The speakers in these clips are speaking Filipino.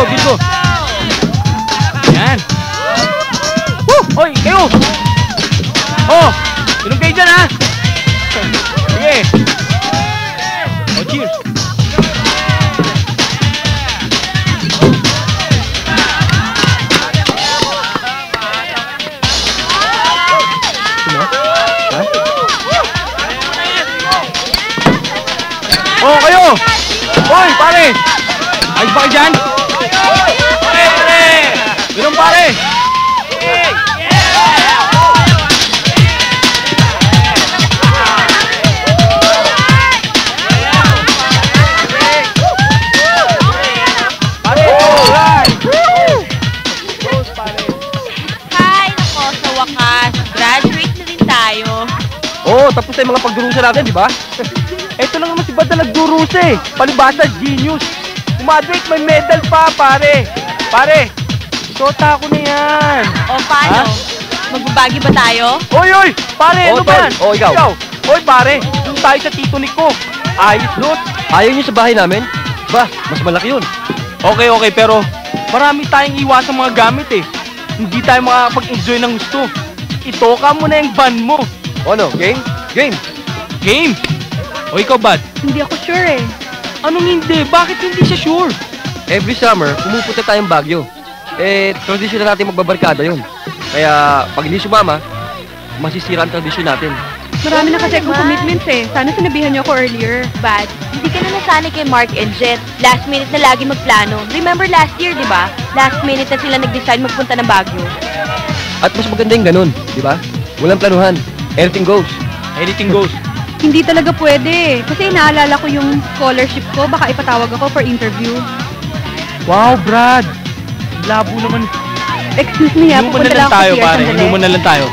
Bingo! Yan! Woo! Hoy, kayo! Oh! Inom kayo dyan, ha? Sige! Oh, cheers! Oh, kayo! Hoy, pare! Ayos ba kayo dyan? Pare! Ganun, pare! Hi! Nako, sa wakas, graduate na rin tayo. Oo, tapos na yung mga pagdurusa natin, di ba? Ito lang naman si Bad na nagdurusa eh. Palibasa, genius. Graduate, may medal pa, pare. Pare, isota ko na yan. O, paano? Magbabagi ba tayo? Oy! Pare, ano ba yan? O, ikaw. Oy, pare, doon tayo sa tito Nico. Ayos, Lot. Ayaw niyo sa bahay namin? Ba, mas malaki yun. Okay, pero marami tayong iwasang mga gamit eh. Hindi tayo makapag-enjoy ng gusto. Itoka mo na yung van mo. O ano, game? Game! Game! O ikaw, Bad? Hindi ako sure eh. Anong hindi? Bakit hindi siya sure? Every summer, pumupunta tayong Baguio. Eh, tradisyon na natin magbabarkada yun. Kaya, pag hindi sumama, masisira ang tradisyon natin. Marami na kasi akong commitments eh. Sana sinabihan niyo ako earlier. Bad. Hindi ka na nasanay kay Mark and Jet. Last minute na lagi magplano. Remember last year, di ba? Last minute na sila nag-decide magpunta ng Baguio. At mas maganda yung ganun, di ba? Walang planuhan. Anything goes. Anything goes. Hindi talaga pwede. Kasi inaalala ko yung scholarship ko. Baka ipatawag ako for interview. Wow, Brad! Labo naman. Excuse me ha, Inuman pupunta na lang lang ako tayo, here pare. sandali. Inuman na lang tayo.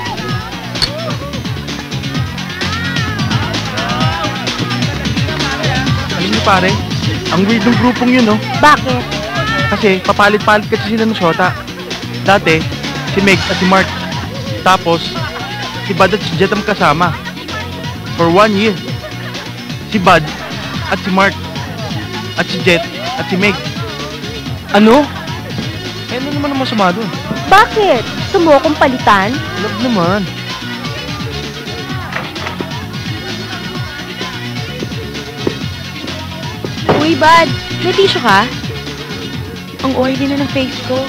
Alam niyo, pare, ang weird ng grupong yun, no? Bakit? Kasi papalit-palit kasi sila ng shota. Dati, si Meg at si Mark. Tapos, si Bad at si Jet ang kasama. For 1 year. Si Bad at si Mark. At si Jet at si Meg. Ano? Eh, ano naman ang masama doon? Bakit? Gusto mo akong palitan? Love naman. Uy, Bad, may tissue ka? Ang oily na ng face ko.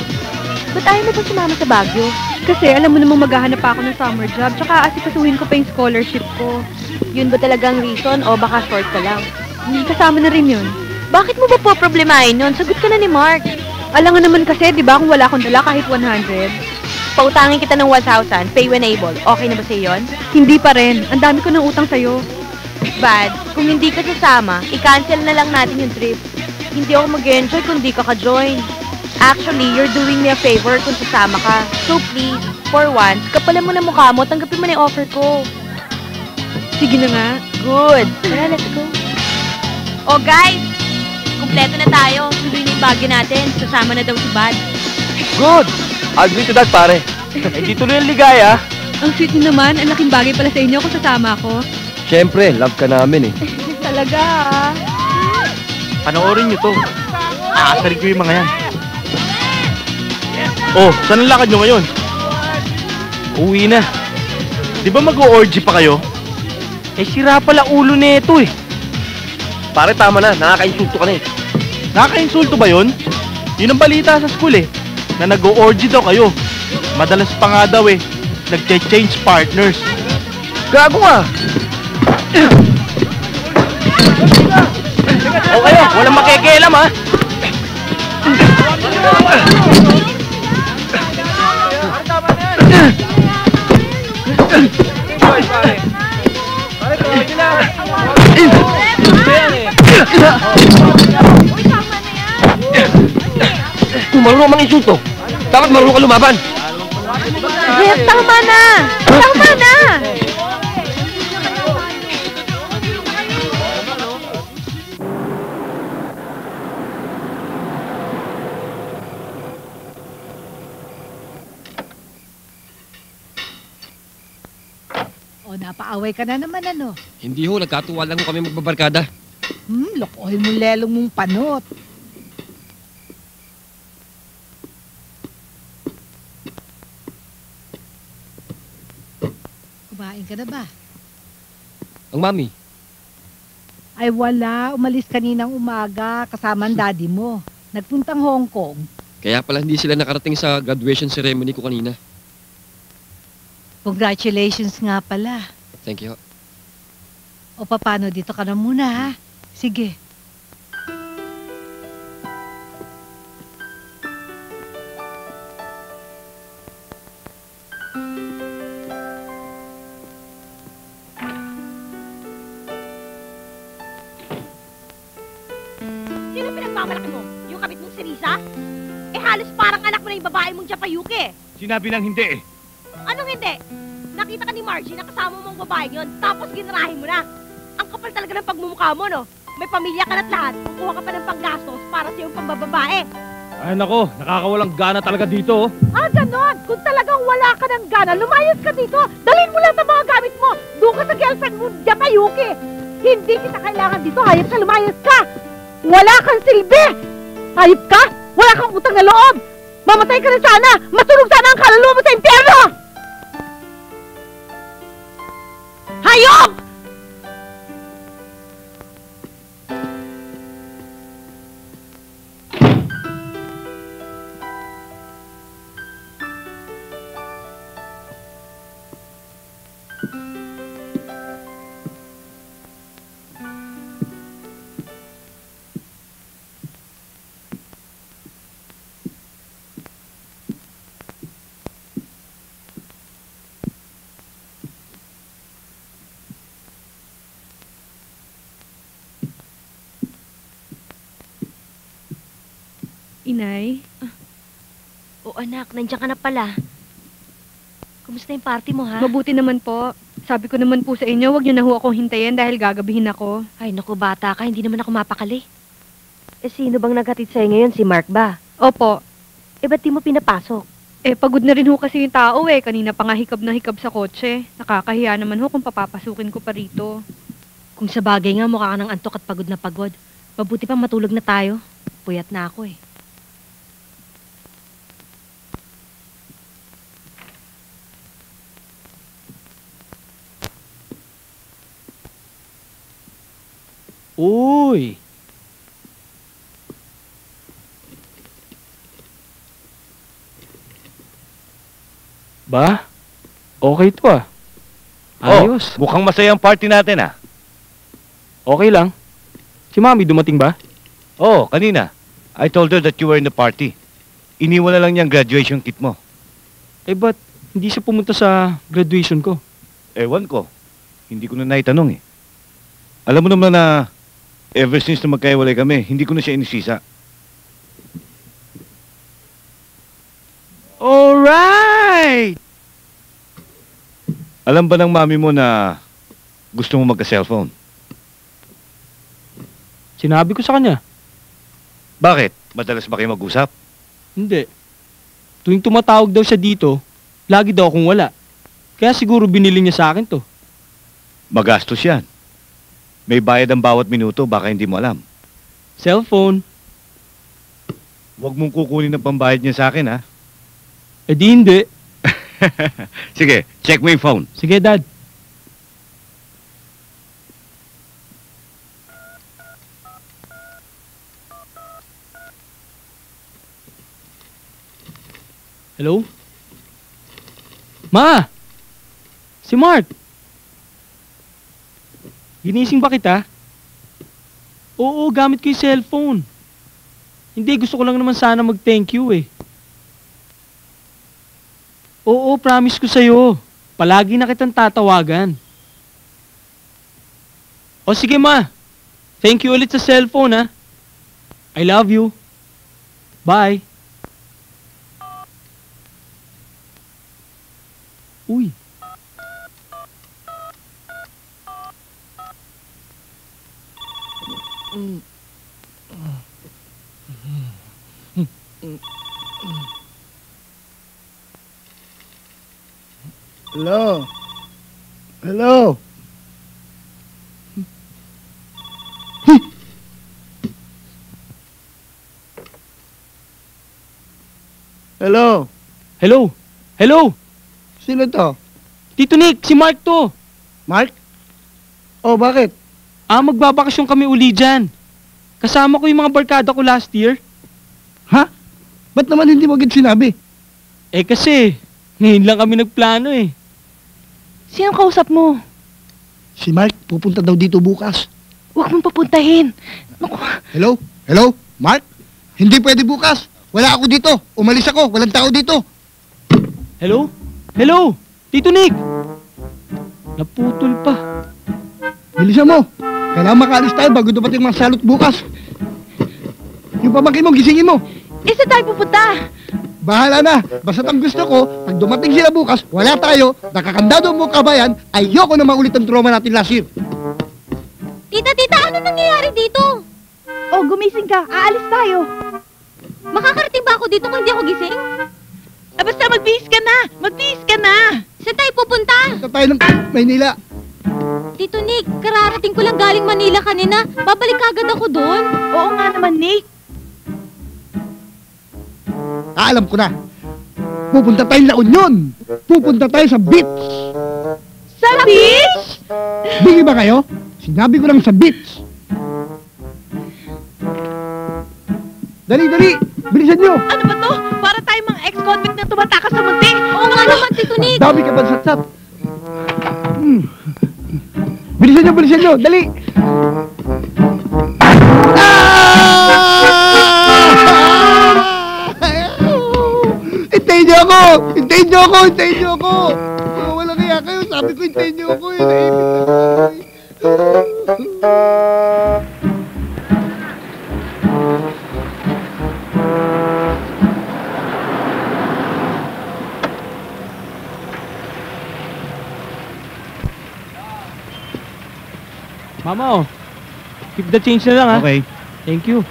Ba't ayaw mo ba sumama sa Baguio? Kasi alam mo namang maghahanap pa ako ng summer job. Tsaka asikasuhin ko pa yung scholarship ko. Yun ba talagang reason o baka short ka lang? Hindi kasama na rin yun. Bakit mo ba po problemahin yun? Sagot ka na ni Mark. Alam nga naman kasi, di ba, kung wala akong dala kahit 100. pautangin kita ng 1,000, pay when able. Okay na ba sa'yo yun? Hindi pa rin. Ang dami ko ng utang sa'yo. Bad, kung hindi ka sasama, i-cancel na lang natin yung trip. Hindi ako mag-enjoy kung di ka ka-join. Actually, you're doing me a favor kung sasama ka. So please, for once, kapalan mo na mukha mo, tanggapin mo na yung offer ko. Sige na nga. Good. Tara, let's go. Oh guys, kumpleto na tayo. Tuloy na yung bagyo natin. Sasama na daw si Bad. Good! I'll agree to that, pare. Eh, di tuloy ang ligaya. Ang sweet niyo naman. Ang laking bagay pala sa inyo kung sasama ako. Siyempre, love ka namin eh. Talaga ah. Panoorin nyo to. Aasarin ko yung mga yan. Oh, saan ang lakad nyo ngayon? Uwi na. Di ba mag-o-orgy pa kayo? Eh, sira pala ulo nito eh. Pare, tama na. Nakaka-insulto ka na eh. Nakaka-insulto ba yun? Yun ang balita sa school eh. Na nag-o-orgy daw kayo. Madalas pa nga daw eh. Nag-change partners. Gago nga! O kayo, walang makikialam ha. Kung marunong mang insulto, dapat marunong ka lumaban. Jeff, tama na! Tama na! O, napaaway ka na naman ano? Hindi ho, nagkatuwa lang ho kami magbabarkada. Lokohin mo lelong mong panot. Kumain ka na ba? Ang mami, Ay wala, umalis kaninang umaga kasama ang daddy mo. Nagpuntang Hong Kong. kaya pala hindi sila nakarating sa graduation ceremony ko kanina. Congratulations nga pala. Thank you. O paano dito ka na muna ha? Sige. Sino pinagmamalaki mo? Yung kabit mong si Risa? Eh halos parang anak mo na yung babae mong Japayuki. Sinabi ng hindi eh. Anong hindi? Nakita ka ni Margie na kasama mong babae yon, tapos ginarahin mo na. Ang kapal talaga ng pagmumukha mo, no? May pamilya ka na't lahat, kukuha ka pa ng panggastos para sa iyong pambababae. Ay nako, nakakawalang gana talaga dito. Ah, ganon! Kung talagang wala ka ng gana, lumayas ka dito! Dalhin mo lang ang mga gamit mo! Doon ka sa girlfriend mo, Japayuki! Hindi kita kailangan dito, hayop ka, lumayas ka! Wala kang silbi! Hayop ka! Wala kang utang na loob! Mamatay ka na sana! Masunog sana ang kaluluwa mo sa impyerno! Hayop! Inay? O anak, nandiyan ka na pala. Kumusta yung party mo, ha? Mabuti naman po. Sabi ko naman po sa inyo, huwag niyo na ho akong hintayin dahil gagabihin ako. Ay, naku, bata ka. Hindi naman ako mapakali. Eh, sino bang naghatid sa'yo ngayon? Si Mark ba? Opo. Eh, ba't di mo pinapasok? Eh, pagod na rin ho kasi yung tao eh. Kanina pa nga hikab na hikab sa kotse. Nakakahiya naman ho kung papapasukin ko pa rito. Kung sa bagay nga, mukha ka ng antok at pagod na pagod. Mabuti pa matulog na tayo. Puyat na ako eh. Uy! Ba? Okay to ah. Ayos. Mukhang masaya ang party natin ah. Okay lang. Si Mami dumating ba? Oh, kanina. I told her that you were in the party. Iniwan na lang niyang graduation kit mo. ba't hindi siya pumunta sa graduation ko? Ewan ko. Hindi ko na naitanong eh. Alam mo naman na ever since na magkaiwalay kami, hindi ko na siya inisisa. Alright! Alam ba ng mami mo na gusto mo magka-cellphone? Sinabi ko sa kanya. Bakit? Madalas ba kayo mag-usap? Hindi. Tuwing tumatawag daw siya dito, lagi daw akong wala. Kaya siguro binili niya sa akin to. Magastos yan. May bayad ang bawat minuto, baka hindi mo alam. Cellphone. Huwag mong kukunin ang pambayad niya sa akin, ha? Eh di hindi. Sige, check mo yung phone. Sige, Dad. Hello? Ma! Si Mark! Ginising ba kita? Oo, gamit ko yung cellphone. Hindi, gusto ko lang naman sana mag-thank you eh. Oo, promise ko sa'yo. Palagi na kitang tatawagan. O sige ma. Thank you ulit sa cellphone ha. I love you. Bye. Uy. Hello? Hello? Hello? Hello? Hello? Sino to? Tito Nick, si Mark to. Mark? Oh, bakit? Magbabakasyon kami uli dyan. Kasama ko yung mga barkada ko last year. Ha? Ba't naman hindi mo agad sinabi? Eh kasi, ngayon lang kami nagplano eh. Sino kausap mo? Si Mark, pupunta daw dito bukas. Huwag mong papuntahin. Naku, Hello? Hello? Mark? Hindi pwede bukas. Wala ako dito. Umalis ako. Walang tao dito. Hello? Hello? Tito Nick! Naputol pa. Bilisan mo. Kailangan makaalis tayo bago dumating mga salot bukas. Yung pamangkin mo, gisingin mo. isa tayo pupunta. Bahala na. Basta ang gusto ko, pag dumating sila bukas, wala tayo, nakakandado mo kabayan, ayoko na maulit ang trauma natin last year. Tita, ano nangyayari dito? Oh, gumising ka. Aalis tayo. Makakarating ba ako dito kung hindi ako gising? Basta magbihis ka na. Magbihis ka na. Saan tayo pupunta? Punta tayo ng Maynila. Tito Nick, kararating ko lang galing Manila kanina. Babalik agad ako doon. Oo nga naman, Nick. Alam ko na. Pupunta tayo La Union. Pupunta tayo sa beach. Sa beach? Bili ba kayo? Sinabi ko lang sa beach. Dali! Bilisan nyo! Ano ba to? Para tayo mga ex-convict na tumatakas sa munti. Oo nga naman, Tito Nick. Dami ka ba satsat? Bilisan nyo! Dali! Hintayin nyo ako! Wala kaya kayo. Sabi ko hintayin nyo ako. Naipit ako. Mama, keep the change na lang ha. Okay. Thank you.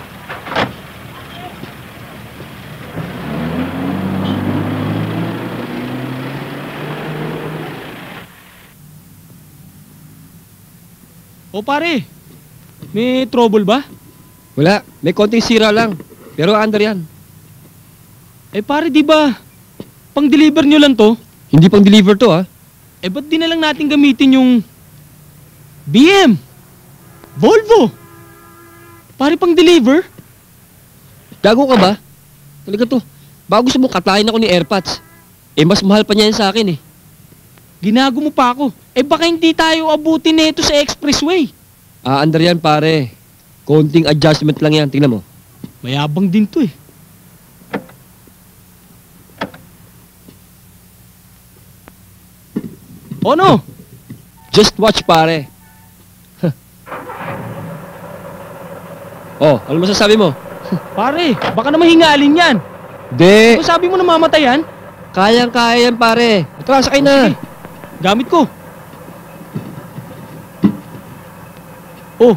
O pare, may trouble ba? Wala, may konting sira lang. Pero under yan. Eh pare, di ba pang-deliver nyo lang to? Hindi pang deliver to ha. Eh ba't di na lang natin gamitin yung BM? Volvo? Pare pang-deliver? Gago ka ba? Talaga to. Baka gusto mong katayin ako ni AirPods. Eh mas mahal pa niya yan sa akin eh. Ginago mo pa ako. Eh baka hindi tayo abutin nito sa expressway. Under yan pare. Konting adjustment lang yan, tingnan mo. Mayabang din to eh. O ano? Just watch, pare. Oh, ano masasabi mo? Pare, baka naman hingalin yan. De, Kung sabi mo na mamatay yan, kayang-kaya yan, pare. Tara, sakay na. sige. Gamit ko. Oh,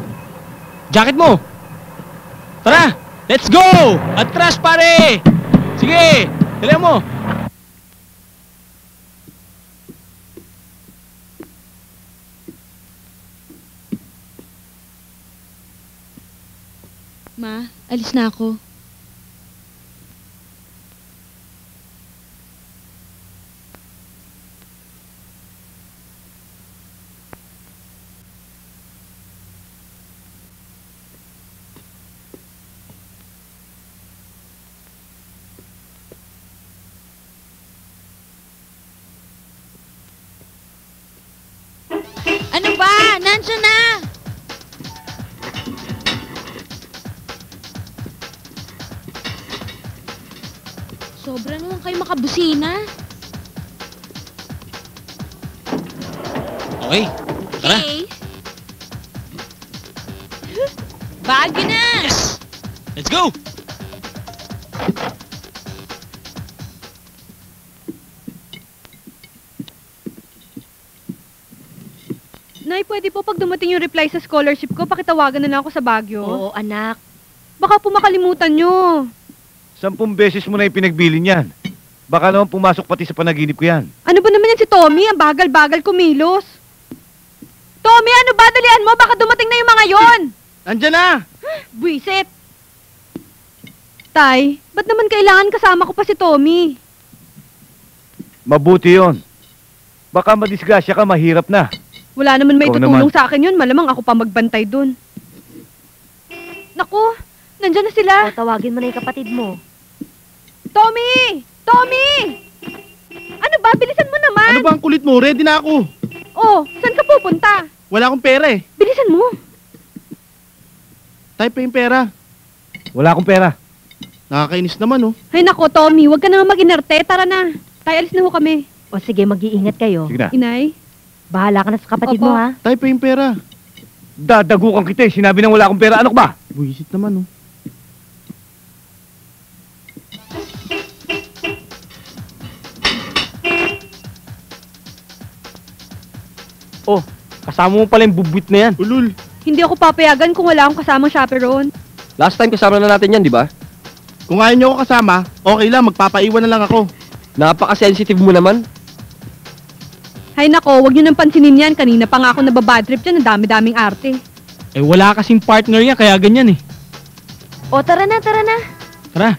jacket mo. Tara, let's go! Atras, pare! Sige, dali mo. Ma, alis na ako. Ano ba? Nandiyan na! Sobra naman kayo makabusina. Okay, tara. Okay. Bagyo na! Yes! Let's go! Nay, pwede po pag dumating yung reply sa scholarship ko, pakitawagan na lang ako sa Baguio. Oo, anak. Baka po makalimutan nyo. 10 beses mo na ipinagbili niyan. Baka naman pumasok pati sa panaginip ko yan. Ano ba naman yan si Tommy? Ang bagal-bagal kumilos. Tommy, ano ba? Dalian mo, baka dumating na yung mga yon. Nandyan na! Buisit. Tay, ba't naman kailangan kasama ko pa si Tommy? Mabuti yon. Baka madisgrasya ka, mahirap na. Wala naman may Ikaw tutulong naman. sa akin yun. Malamang ako pa magbantay dun. Naku, nandyan na sila. O, tawagin mo na yung kapatid mo. Tommy! Tommy! Ano ba? Bilisan mo naman. Ano ba ang kulit mo? Ready na ako. Oh, saan ka pupunta? Wala akong pera eh. Bilisan mo. Type pa yung pera. Wala akong pera. Nakakainis naman oh. Ay nako, Tommy, huwag ka na mag-inerte. Tara na. Tayo, alis na ho kami. O sige, mag-iingat kayo. Sige na. Inay? Bahala ka na sa kapatid Opo. mo, ha? Type pa yung pera. Dadagukan kita eh. Sinabi nang wala akong pera. Ano ka ba? Buisit naman oh. Oh, kasama mo pala yung bubwit na yan. Ulul. Hindi ako papayagan kung wala akong kasamang chaperone. Last time kasama na natin yan, di ba? Kung ayaw niyo ako kasama, okay lang, magpapaiwan na lang ako. Napaka-sensitive mo naman. Hay nako, huwag nyo nang pansinin yan. Kanina pa nga ako nababadtrip dyan. Ang dami-daming arte. Eh, wala kasing partner yan, kaya ganyan eh. O, tara na, tara na. Tara.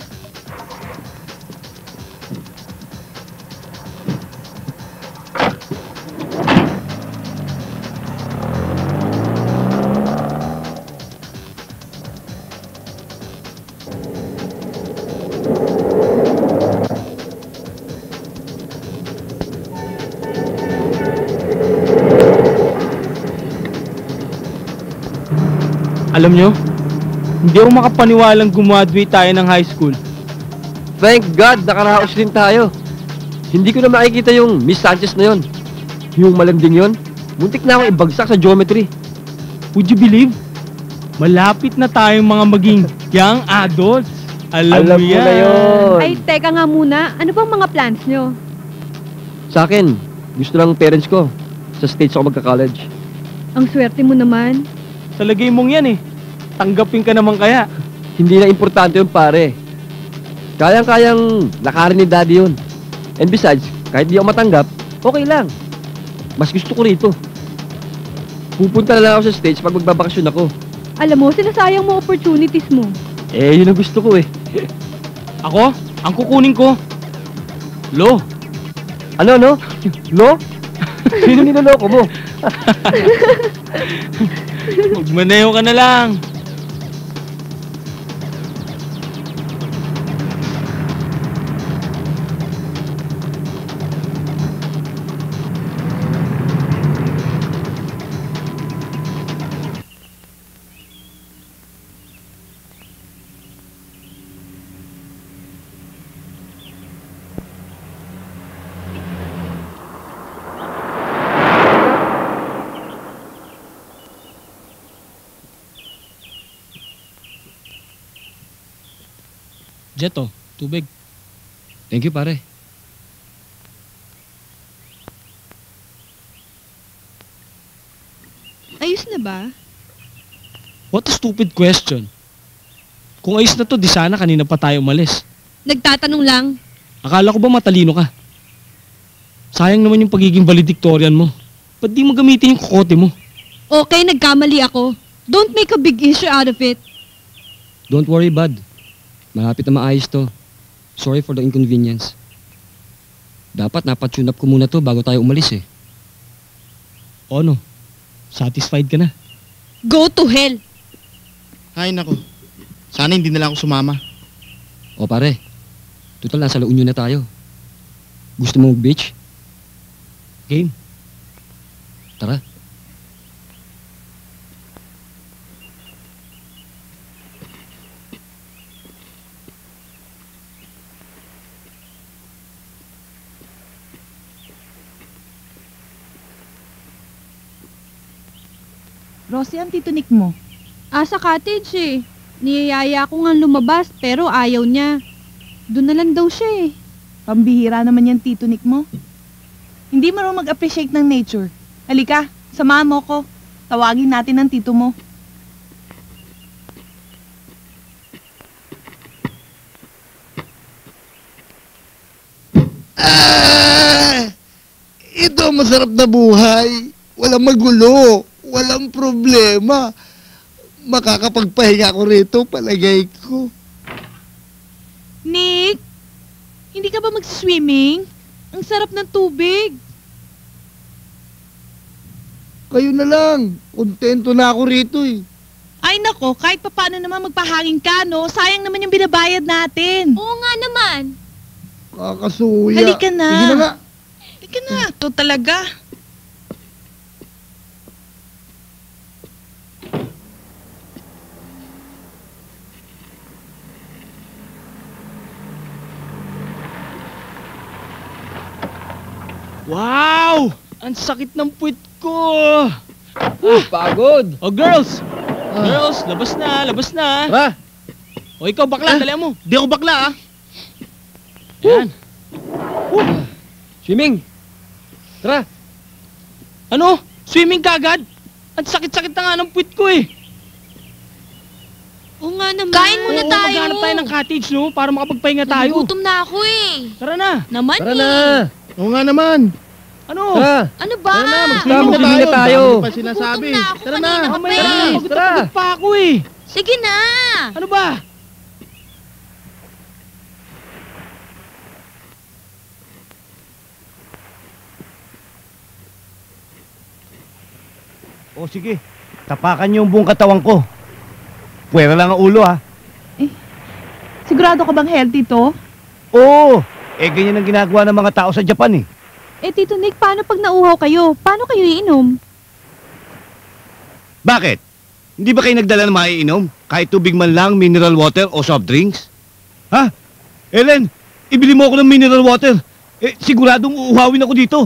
Alam nyo, hindi ako makapaniwalang gumraduate tayo ng high school. Thank God, nakaraos din tayo. Hindi ko na makikita yung Miss Sanchez na yon. Yung malanding yon. Muntik na akong ibagsak sa geometry. Would you believe? Malapit na tayong mga maging young adults. Alam mo mo yan. na yun. Ay, teka nga muna. Ano bang mga plans nyo? Sa akin, gusto ng parents ko. Sa States ako magka-college. Ang swerte mo naman. Sa lagay mong yan eh. Tanggapin ka naman kaya. Hindi na importante yun, pare. Kayang-kayang lakarin ni daddy yun. And besides, kahit di ako matanggap, okay lang. Mas gusto ko rito. Pupunta na lang ako sa States pag magbabakasyon ako. Alam mo, sinasayang mo opportunities mo. Eh, yun ang gusto ko eh. Ako, ang kukunin ko, Lo. Ano, no? No? Sino niloloko mo? Magmaneho ka na lang. Jet, oh. Tubig. Thank you, pare. Ayos na ba? What a stupid question. Kung ayos na to, di sana kanina pa tayo umalis. Nagtatanong lang. Akala ko ba matalino ka? Sayang naman yung pagiging valedictorian mo. Ba't di mo gamitin yung kokote mo? Okay, nagkamali ako. Don't make a big issue out of it. Don't worry, bud. Malapit na maayos to. Sorry for the inconvenience. Dapat napatune up ko muna to bago tayo umalis eh. O ano? Satisfied ka na? Go to hell! Ay, nako. Sana hindi na lang ako sumama. O pare, total nasa La Union na tayo. Gusto mo mag-beach? Game. Tara. Rosie, ang titunik mo. Sa cottage eh. Niyayaya ko nga lumabas pero ayaw niya. Doon na lang daw siya eh. Pambihira naman yung titunik mo. Hindi mo rin mag-appreciate ng nature. Halika, samahan mo ko. Tawagin natin ang tito mo. Ito ang masarap na buhay. Walang magulo. Walang problema. Makakapagpahinga ako rito, palagay ko. Nick, hindi ka ba mag-swimming? Ang sarap ng tubig. Kayo na lang. Kontento na ako rito eh. Ay nako, kahit papaano naman magpahangin ka, no? Sayang naman yung binabayad natin. Oo nga naman. Kakasuya. Halika na. Sige na nga. Halika na, to talaga. Wow! Ang sakit ng puwit ko! Pagod! Oh, girls! Girls, labas na, labas na! Tara! O ikaw, bakla, dali mo! Di ako bakla, ah! Yan! Swimming! Tara! Ano? Swimming ka agad? Ang sakit-sakit na nga ng puwit ko eh! Oo nga naman. Kain muna Oo, tayo. maghanap tayo ng cottage, no? Para makapagpahinga tayo. Nagugutom na ako eh. Tara na! Naman Tara eh. na! Oo nga naman. Ano? Tara! Ano ba? Tara na, Swimming mag-swimming na tayo! Dami pa sinasabi. Nagugutom na ako Tara na. kanina pa Mamaya, eh. pagod na pagod pa ako eh! Sige na. Ano ba? O sige, tapakan niyo yung buong katawan ko. Puwera lang ang ulo ha. Sigurado ka bang healthy to? Oo, ganyan ang ginagawa ng mga tao sa Japan eh. Tito Nick, paano pag nauhaw kayo? Paano kayo iinom? Bakit? Hindi ba kayo nagdala ng maiinom? Kahit tubig man lang, mineral water o soft drinks? Ha? Ellen, ibili mo ako ng mineral water. Siguradong uuhawin ako dito.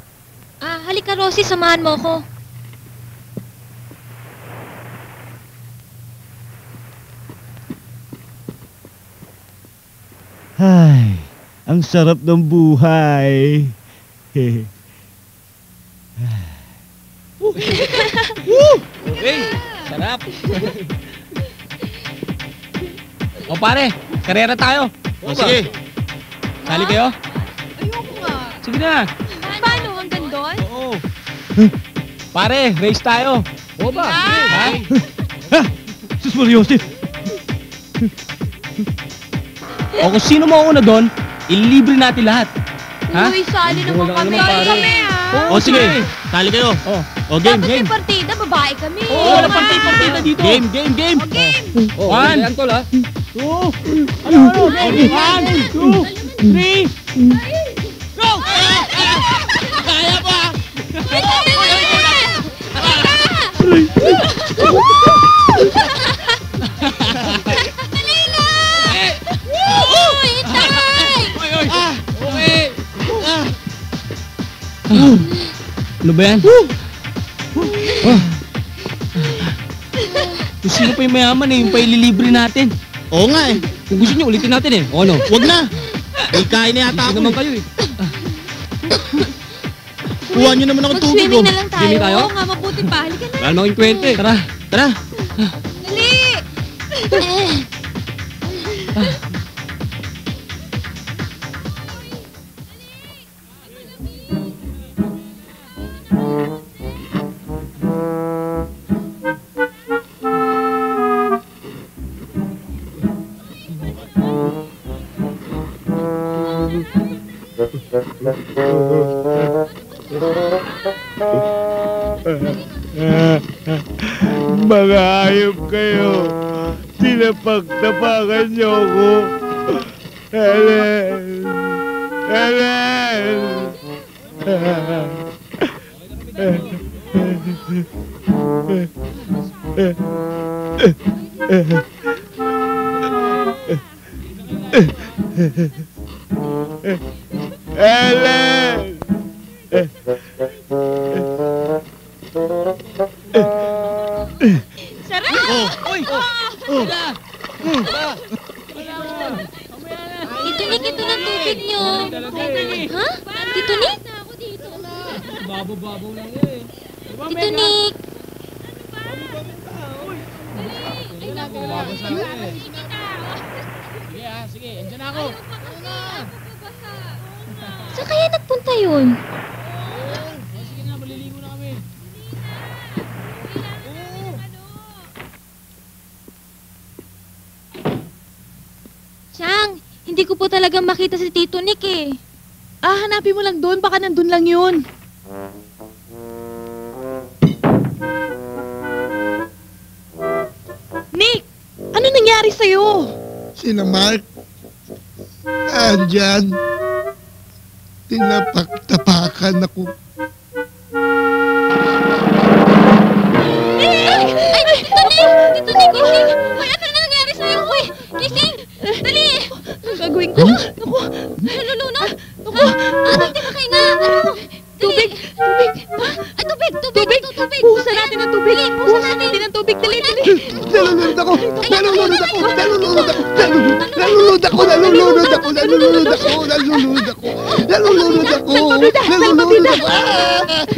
Halika Rosie, samahan mo ko. Ay, ang sarap ng buhay. Okay, sarap. O pare, karera tayo. O sige. Sali kayo? Ayoko nga. Sige na. Paano? Hanggang doon? Oo. Pare, race tayo. O ba? Ha? Sus Mariosip. O kung sino mauna doon, ililibre natin lahat. Ha? Uy, sali naman Wala kami. naman, pare. Kami O sige, sali kayo. O game, Dapat game. may partida, babae kami. Oo, wala partida dito. Game, game, game. Oh, One. yan tol ha? 2. Ano? 1, 2, 3. Go! Kaya pa! Uy, itay! Ano ba yan? Kung sino pa yung mayaman eh, yung paililibre natin. Oo nga eh. Kung gusto niyo, ulitin natin eh. O ano? Wag na! Ay, kain na yata Hindi ako. naman kayo eh. Kuha nyo naman ako tubig. Mag-swimming na lang tayo. Swimming tayo? Oo nga, mabuti pa. Halika na. Wala namang kwente. Tara, tara. Dali! Mga hayop kayo. Tinapak-tapakan niyo ako. Helen! Helen! Helen! Sarap! Uy! Tito Nick, ito ng tubig nyo. Ha? Tito Nick? Babo-babo lang eh. Tito Nick? Sige, andyan ako. Saan kaya nagpunta yun? Sige na, maliligo na kami. Chang, hindi ko po talaga makita si Tito Nick eh. Ah, hanapin mo lang doon. Baka nandun lang yun. Nick! Ano nangyari sa'yo? Sina Mark, andyan. Tinapak-tapakan ako. Ay, Tito Nick! Tito Nick, gising! Ay, ano na nangyari sa'yo? Uy, gising! Dali! Ang gagawin ko? Naku, Nalulunod? Ha? Hindi makahinga! Ano? tubig! Tubig! Ay, tubig! Tubig! Tubig! Buhusan natin ng tubig! Dali, Buhusan natin ng tubig! Dali, dali! Nalulunod ako! Nalulunod ako! Nalulunod ako! Nalulunod ako! Nalulunod ako! Nalulunod ako! Nalulunod ako! Nalulunod ako! Nalulunod ako!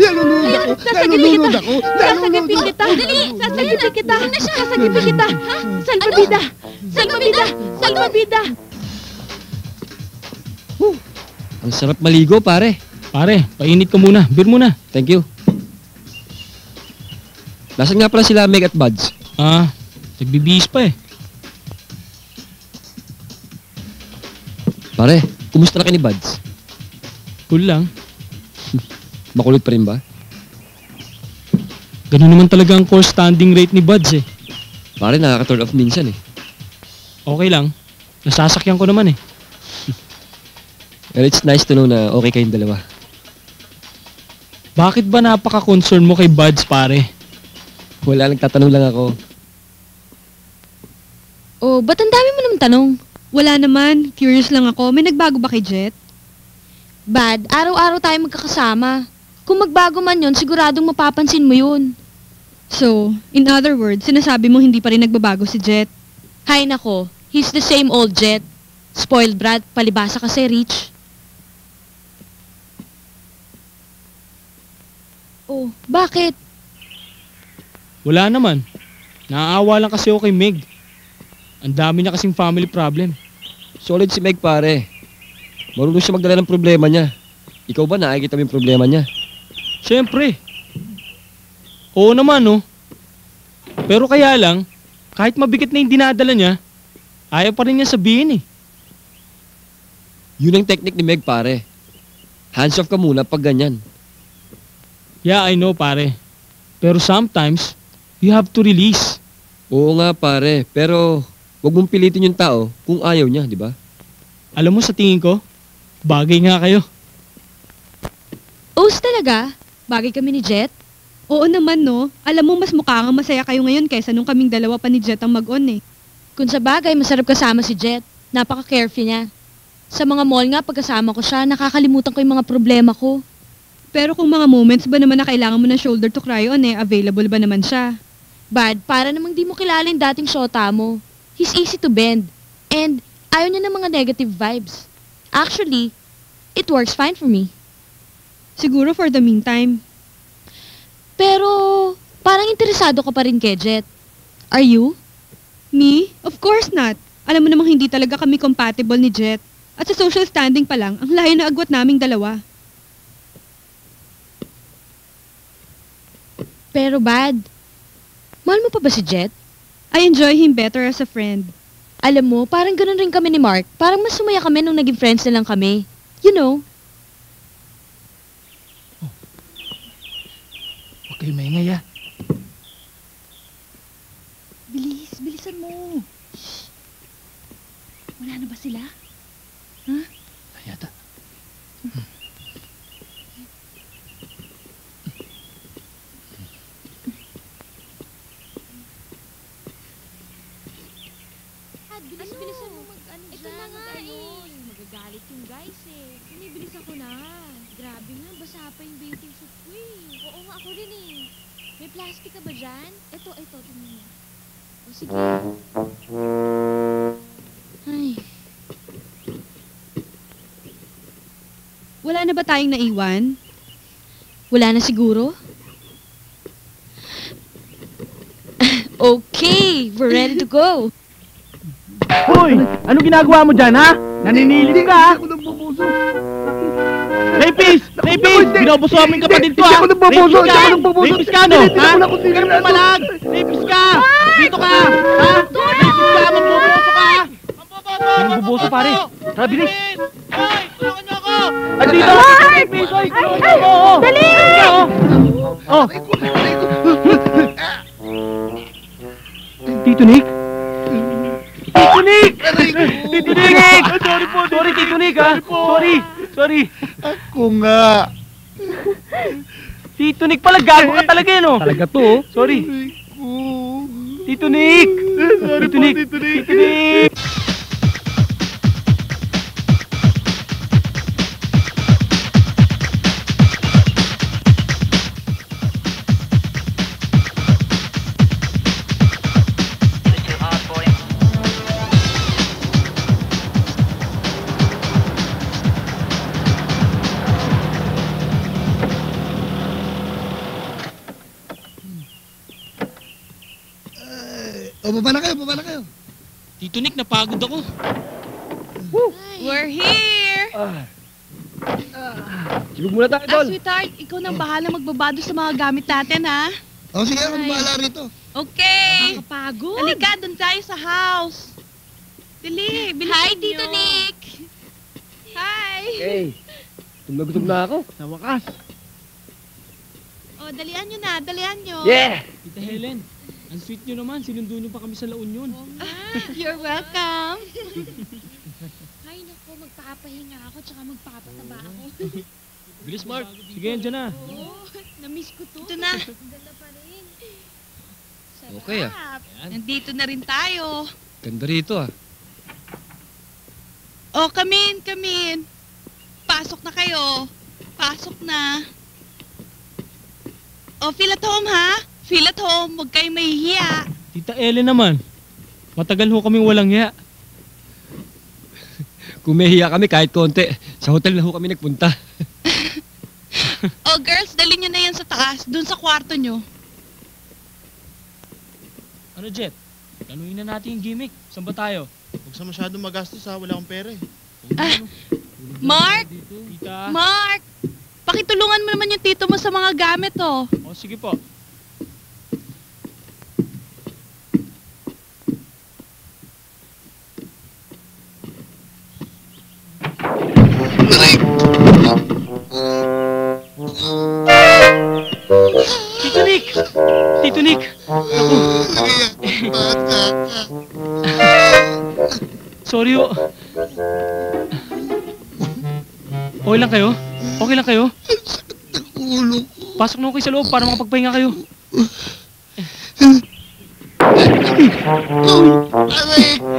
Nalulunod ako! Nalulunod ako! Sasagipin kita! Dali! Sasagipin kita! Sasagipin kita! Salvabida! Salvabida! Salvabida! Ang sarap maligo, pare. Pare, painit ko muna. Beer muna. Thank you. Nasaan nga pala sila Meg at Buds? Nagbibihis pa eh. Pare, kumusta na kayo ni Buds? Cool lang. Makulit pa rin ba? Ganun naman talaga ang core standing rate ni Buds eh. Pare, nakaka-turn off minsan eh. Okay lang. Nasasakyan ko naman eh. Well, it's nice to know na okay kayong dalawa. Bakit ba napaka-concern mo kay Buds, pare? Wala, nagtatanong lang ako. Oh, ba't ang dami mo naman tanong? Wala naman. Curious lang ako. May nagbago ba kay Jet? Bad, araw-araw tayo magkakasama. Kung magbago man yon, siguradong mapapansin mo yun. So, in other words, sinasabi mo hindi pa rin nagbabago si Jet. Hay nako, he's the same old Jet. Spoiled brat, palibasa kasi rich. Oh, bakit? Wala naman. Naaawa lang kasi ako kay Meg. Ang dami niya kasing family problem. Solid si Meg, pare. Marunong siya magdala ng problema niya. Ikaw ba nakikita mo yung problema niya? Siyempre. Oo naman, no? Pero kaya lang, kahit mabigat na yung dinadala niya, ayaw pa rin niya sabihin eh. Yun ang technique ni Meg, pare. Hands off ka muna pag ganyan. Yeah, I know, pare. Pero sometimes, you have to release. Oo nga, pare. Pero, wag mong pilitin yung tao kung ayaw niya, di ba? Alam mo, sa tingin ko, bagay nga kayo. Os talaga? Bagay kami ni Jet? Oo naman, no? Alam mo, mas mukha nga masaya kayo ngayon kaysa nung kaming dalawa pa ni Jet ang mag-on eh. Kung sa bagay, masarap kasama si Jet. Napaka-carefree niya. Sa mga mall nga, pagkasama ko siya, nakakalimutan ko yung mga problema ko. Pero kung mga moments ba naman na kailangan mo ng shoulder to cry on eh, available ba naman siya? Bad, para namang di mo kilala yung dating shota mo. He's easy to bend. And ayaw niya ng mga negative vibes. Actually, it works fine for me. Siguro for the meantime. Pero, parang interesado ka pa rin kay Jet. Are you? Me? Of course not. Alam mo namang hindi talaga kami compatible ni Jet. At sa social standing pa lang, ang layo na agwat naming dalawa. Pero bad. Mahal mo pa ba si Jet? I enjoy him better as a friend. Alam mo, parang ganun rin kami ni Mark. Parang mas sumaya kami nung naging friends na lang kami. You know? Huwag kayo maingay ah. Bilis, bilisan mo. Shh. Wala na ba sila? Yata. Bilis-bilisan mo mag-ano dyan. Ito na nga magagalit yung guys eh. Binibilis ako na. Grabe nga, basa pa yung bathing suit ko eh. Oo nga, ako rin eh. May plastic ka ba dyan? Ito, tingnan mo. O sige. Ay. Wala na ba tayong naiwan? Wala na siguro? Okay, we're ready to go. Hoy! Anong ginagawa mo dyan, ha? Naninilip ka, ha? Hindi ako nagboboso. Rapist! Rapist! Binoboso aming kapatid ko, Hindi ha? ako nagboboso. Hindi ako nagboboso. Rapist ka, no? Hindi Ha? ako nakusigan. Ganun mo malag! Rapist ka! Dito ka! Ha? Rapist ka! Mamboboso ka, ha? Mamboboso! Mamboboso, pare! Tara, bilis! Hoy! Tulungan niyo ako! Andito! Rapist! Hoy! Tulungan niyo ako! Dali! Oh! Tito Nick? Tito Nick! Tito Nick! Sorry po! Sorry, Tito Nick, ha? Sorry! Ako nga. Tito Nick pala, gago ka talaga yan, oh! Talaga to, oh. Sorry! Tito Nick! Tito Nick! Tito Nick! O, baba na kayo. Tito Nick, napagod ako. We're here! Sibog muna tayo, Dol. Sweetheart, ikaw nang bahala magbabado sa mga gamit natin, ha? O, sige, ako bahala rito. Okay! Nakakapagod. Halika, doon tayo sa house. Dali, bilisan Hi, niyo. Tito Nick! Hi! Hey, gutom na ako. Sa wakas! O, dalian nyo. Yeah! Tita Helen, ang sweet nyo naman. Sinundo nyo pa kami sa La Union. You're welcome. Ay, naku, magpapahinga ako tsaka magpapataba ako. Bilis, Mark. Sige, yan dyan na. Na-miss ko to. Ito na. Dala pa rin. Okay, ah. Nandito na rin tayo. Ganda rito, ah. O, come in. Pasok na kayo. Pasok na. O, feel at home, ha? Feel at home. Huwag kayong mahihiya. Tita Ellen naman. Matagal ho kaming walang hiya. Kumihiya kami kahit konti. Sa hotel na ho kami nagpunta. O, girls, dali nyo na yan sa taas. Doon sa kwarto nyo. Ano, Jet? Planuhin na natin yung gimmick. Saan ba tayo? Huwag sa masyadong magastos ha, wala akong pera eh. Mark! Tita. Mark! Pakitulungan mo naman yung tito mo sa mga gamit, oh. O, sige po. Tito Nick! Tito Nick! Sorry ho. Okay lang kayo? Okay lang kayo? Ulo ko. Pasok na ho kayo sa loob para makapagpahinga kayo. Aray ko!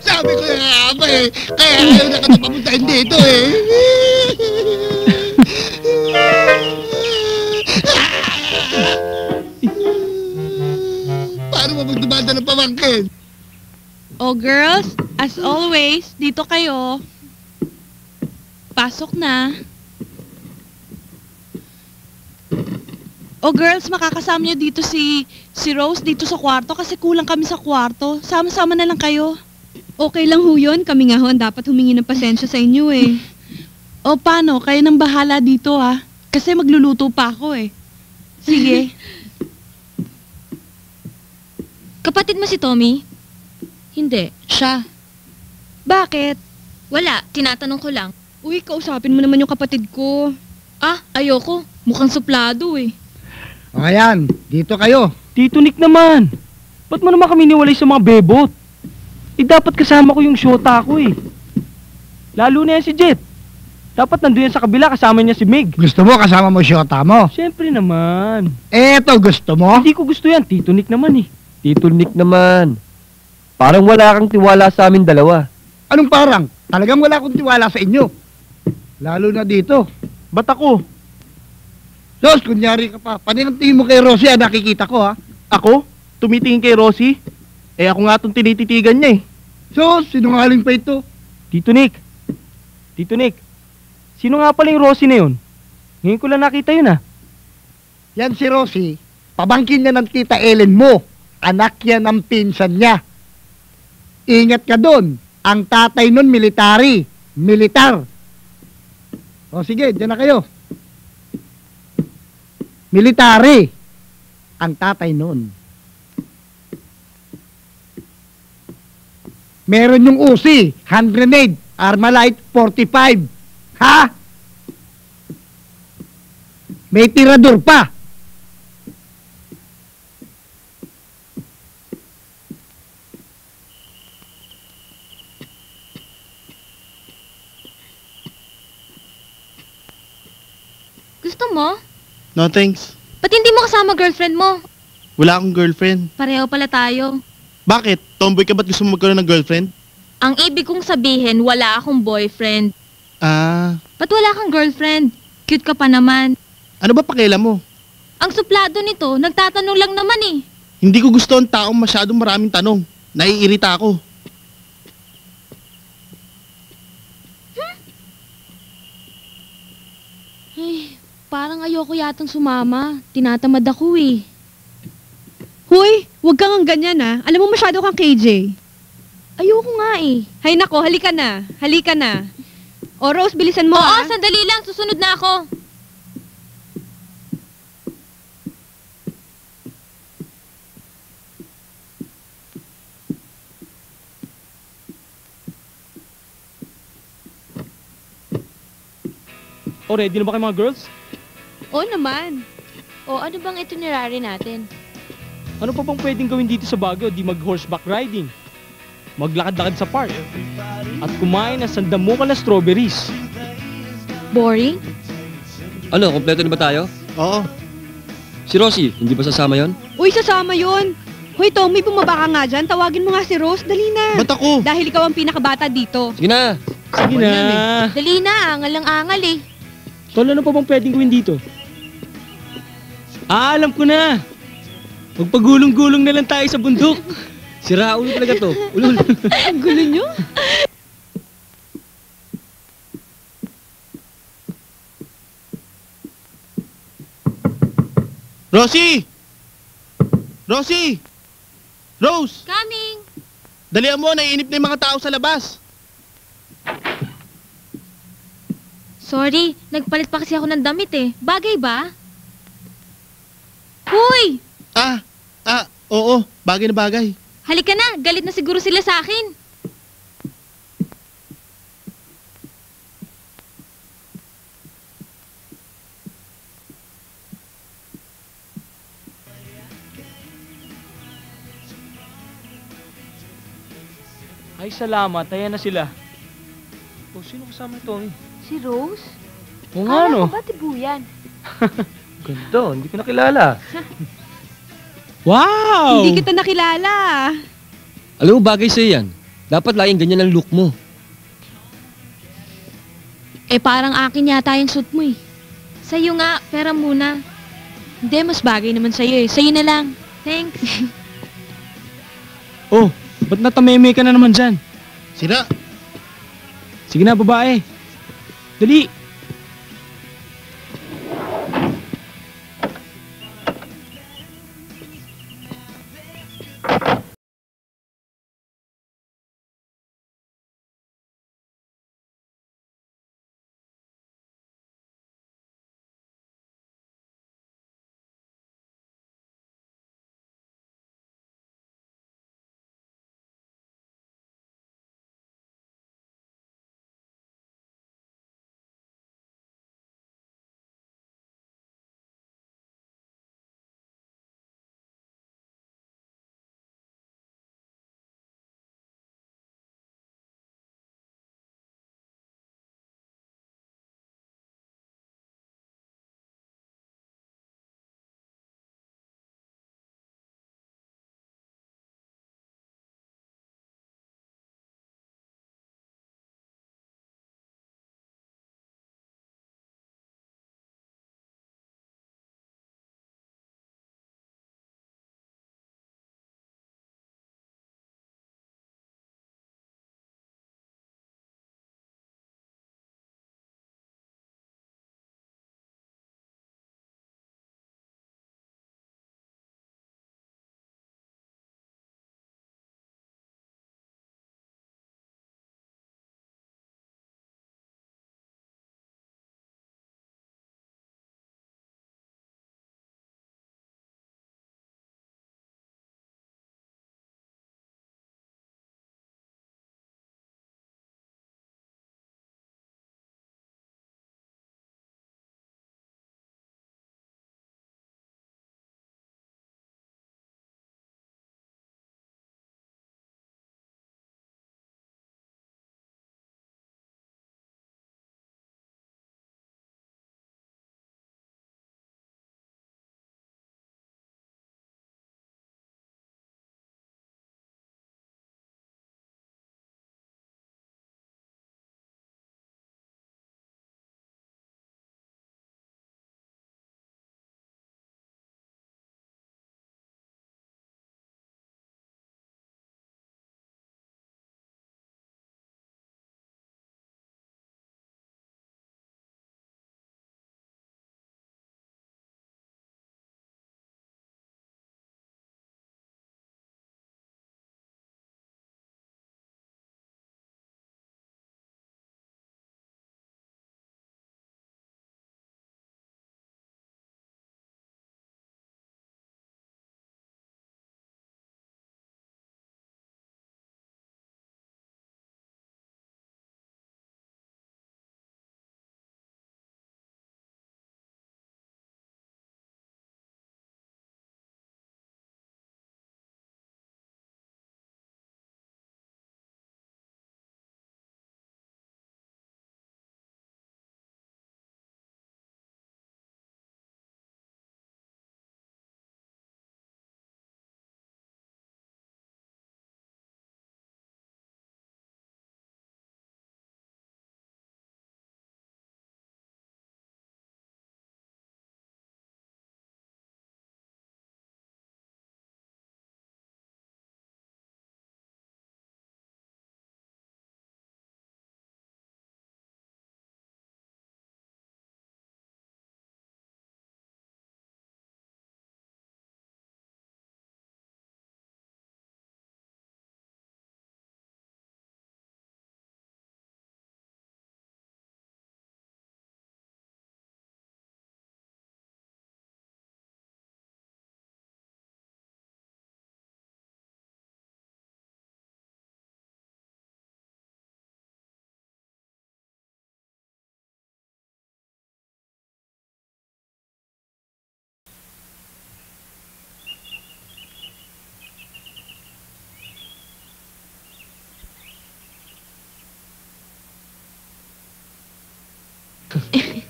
Sabi ko na nga ba eh. Kaya ayaw na kami pamuntahin dito eh. Paano mo magdumanda ng pamangkin? Oh, girls, as always, dito kayo. Pasok na. Oh, girls, makakasama niyo dito si Rose dito sa kwarto kasi kulang kami sa kwarto. Sama-sama na lang kayo. Okay lang ho yun. Kami nga ho ang dapat humingi ng pasensya sa inyo eh. O paano? Kayo nang bahala dito ha. Kasi magluluto pa ako eh. Sige. Kapatid mo si Tommy? Hindi, siya. Bakit? Wala, tinatanong ko lang. Uy, kausapin mo naman yung kapatid ko. Ah, ayoko. Mukhang suplado eh. O ayan, dito kayo. Tito Nick naman. Ba't mo naman kami niwalay sa mga bebot? Eh, dapat kasama ko yung shota ko eh. Lalo na yan si Jet. Dapat nandun yan sa kabila, kasama niya si Meg. Gusto mo kasama mo syota mo? Siyempre naman. Eto, gusto mo? Hindi ko gusto yan, Tito Nick naman eh. Tito Nick naman. Parang wala kang tiwala sa amin dalawa. Anong parang? Talagang wala akong tiwala sa inyo. Lalo na dito. Ba't ako? Sos, kunyari ka pa. Paninantingin mo kay Rosie, nakikita ko ha. Ako? Tumitingin kay Rosie? Eh ako nga itong tinititigan niya eh. Sos, sinungaling pa ito. Tito Nick. Tito Nick. Sino nga pala yung Rosie na yun? Ngayon ko lang nakita yun ah. Yan si Rosie, pabangkin niya ng tita Ellen mo. Anak yan ng pinsan niya. Ingat ka doon. Ang tatay nun military. Militar. O sige, dyan na kayo. Military. Ang tatay nun. Meron yung Uzi, hand grenade, Armalite 45. Ha? May tirador pa. Gusto mo? No thanks. Ba't hindi mo kasama girlfriend mo? Wala akong girlfriend. Pareho pala tayo. Bakit? Tomboy ka ba't gusto mo magkaroon ng girlfriend? Ang ibig kong sabihin, wala akong boyfriend. Ah, Ba't wala kang girlfriend? Cute ka pa naman. ano ba pakialam mo? Ang suplado nito, nagtatanong lang naman eh. Hindi ko gusto ang taong masyadong maraming tanong. Naiirita ako. Ay, parang ayoko yatang sumama. Tinatamad ako eh. Hoy, huwag kang ang ganyan ah. Alam mo masyado kang KJ. Ayoko nga eh. Hay nako, halika na. Halika na. O Rose, bilisan mo Oo, ah. sandali lang. Susunod na ako. O, ready na ba kayo mga girls? Oo naman. O, ano bang itinerary natin? Ano pa bang pwedeng gawin dito sa Baguio? Di mag-horseback riding. Maglakad-lakad sa park. At kumain ng sandamukal na strawberries. Boring? Ano, kompleto na ba tayo? Oo. Si Rosie, hindi ba sasama yon? Uy, sasama yun. Hoy, Tommy, bumaba ka nga dyan. Tawagin mo nga si Rose. Dali na. Ba't ako? Dahil ikaw ang pinakabata dito. Sige na. Sige na. Dali na, angal ang angal eh. Tol, ano pa bang pwedeng gawin dito? Ah, alam ko na. Magpagulong-gulong na lang tayo sa bundok. Sira ulo talaga to. Ulol. Ang gulo nyo. Rosie! Rosie! Rose! Coming! Dalihan mo, naiinip na yung mga tao sa labas. Sorry, nagpalit pa kasi ako ng damit eh. Bagay ba? Huy! Oo, bagay na bagay. Halika na, galit na siguro sila sa akin. Ay, salamat. Ayan na sila. O, sino kasama ito? Si Rose? Oo nga, no? ba tibuyan? Ganda, hindi ko nakilala. Wow! Hindi kita nakilala. Alam mo, bagay sa'yo yan. Dapat laging ganyan ang look mo. Eh, parang akin yata yung suit mo eh. Sa'yo nga, pera muna. Hindi, mas bagay naman sa'yo eh. Sa'yo na lang. Thanks. Oh, Ba't natameme ka na naman dyan? Sira. Sige na, babae. Dali.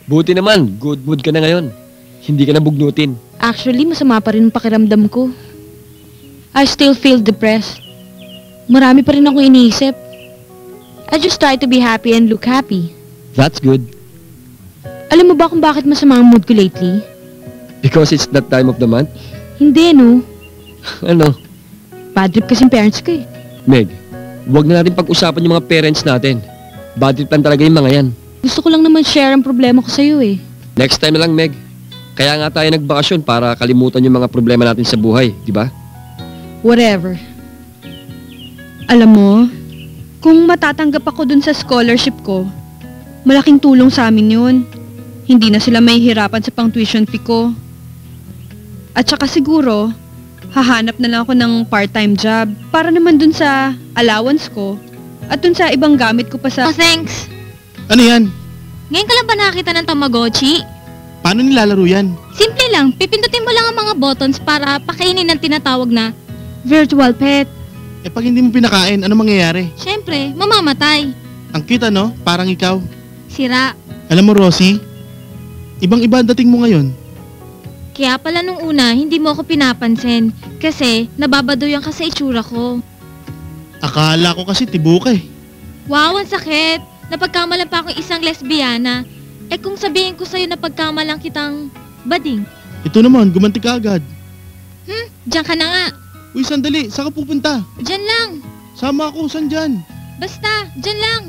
Buti naman, good mood ka na ngayon. Hindi ka na bugnutin. Actually, masama pa rin ang pakiramdam ko. I still feel depressed. Marami pa rin akong iniisip. I just try to be happy and look happy. That's good. Alam mo ba kung bakit masama ang mood ko lately? Because it's that time of the month? Hindi, no? Ano? Bad trip kasing parents ko eh. Meg, huwag na natin pag-usapan yung mga parents natin. Bad trip lang talaga yung mga yan. Gusto ko lang naman share ang problema ko sa'yo eh. Next time na lang, Meg. Kaya nga tayo nagbakasyon para kalimutan yung mga problema natin sa buhay, di ba? Whatever. Alam mo, kung matatanggap ako dun sa scholarship ko, malaking tulong sa amin yun. Hindi na sila mahihirapan sa pang-tuition fee ko. At saka siguro, hahanap na lang ako ng part-time job para naman dun sa allowance ko at dun sa ibang gamit ko pa sa... Oh, thanks. Ano yan? Ngayon ka lang ba nakakita ng Tamagotchi? Paano nilalaro yan? Simple lang, pipindutin mo lang ang mga buttons para pakainin ang tinatawag na virtual pet. Eh pag hindi mo pinakain, ano mangyayari? Siyempre, mamamatay. Ang cute no? Parang ikaw. Sira. Alam mo Rosie, ibang-iba ang dating mo ngayon. Kaya pala nung una, hindi mo ako pinapansin kasi nababadoyan ka sa itsura ko. Akala ko kasi tibok eh. Wow, ang sakit. Napagkamalan pa akong isang lesbiana. Eh kung sabihin ko sa'yo na pagkamalan kitang bading. Ito naman, gumanti ka agad. Diyan ka na nga. Uy, sandali, saan ka pupunta? Diyan lang. Sama ako, saan dyan? Basta, diyan lang.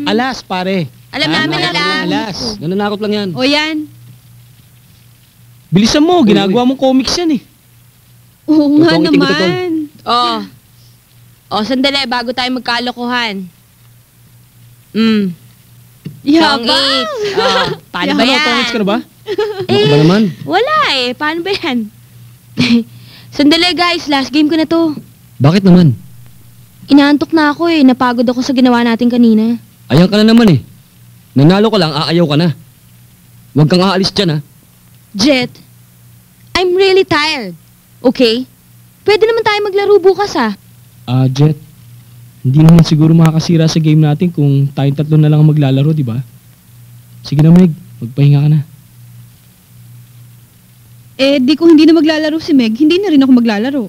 Alas, pare. Alam namin, alam. Alas. Nananakot lang yan. O yan. Bilisan mo, ginagawa mong comics yan eh. Oo nga Totoong iting ko, totoo. naman. Sandali, bago tayo magkalokohan. Yabang! Paano ba yan? Comics ka na ba? Ano ba naman? Wala eh. Paano ba yan? Sandali guys, last game ko na to. Bakit naman? Inaantok na ako eh. Napagod ako sa ginawa natin kanina. Ayan ka na naman eh. Nanalo ka lang, aayaw ka na. Huwag kang aalis dyan ha. Jet, I'm really tired. Okay? Pwede naman tayo maglaro bukas ah. Jet, hindi naman siguro makakasira sa game natin kung tayong tatlo na lang ang maglalaro, di ba? Sige na, Meg. Magpahinga ka na. Eh, di kung hindi na maglalaro si Meg, hindi na rin ako maglalaro.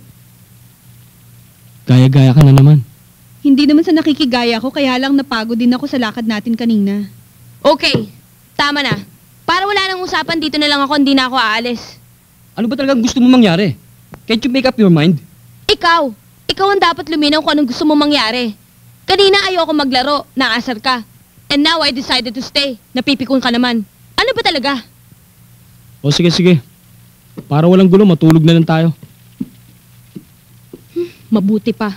Gaya-gaya ka na naman. Hindi naman sa nakikigaya ko, kaya lang napagod din ako sa lakad natin kanina. Okay, tama na. Para wala nang usapan, dito na lang ako, hindi na ako aalis. Ano ba talagang gusto mo mangyari? Can't you make up your mind? Ikaw ang dapat luminaw kung anong gusto mo mangyari. Kanina ayoko maglaro, naasar ka. And now I decided to stay. Napipikon ka naman. Ano ba talaga? O sige. Para walang gulo, matulog na lang tayo. Mabuti pa.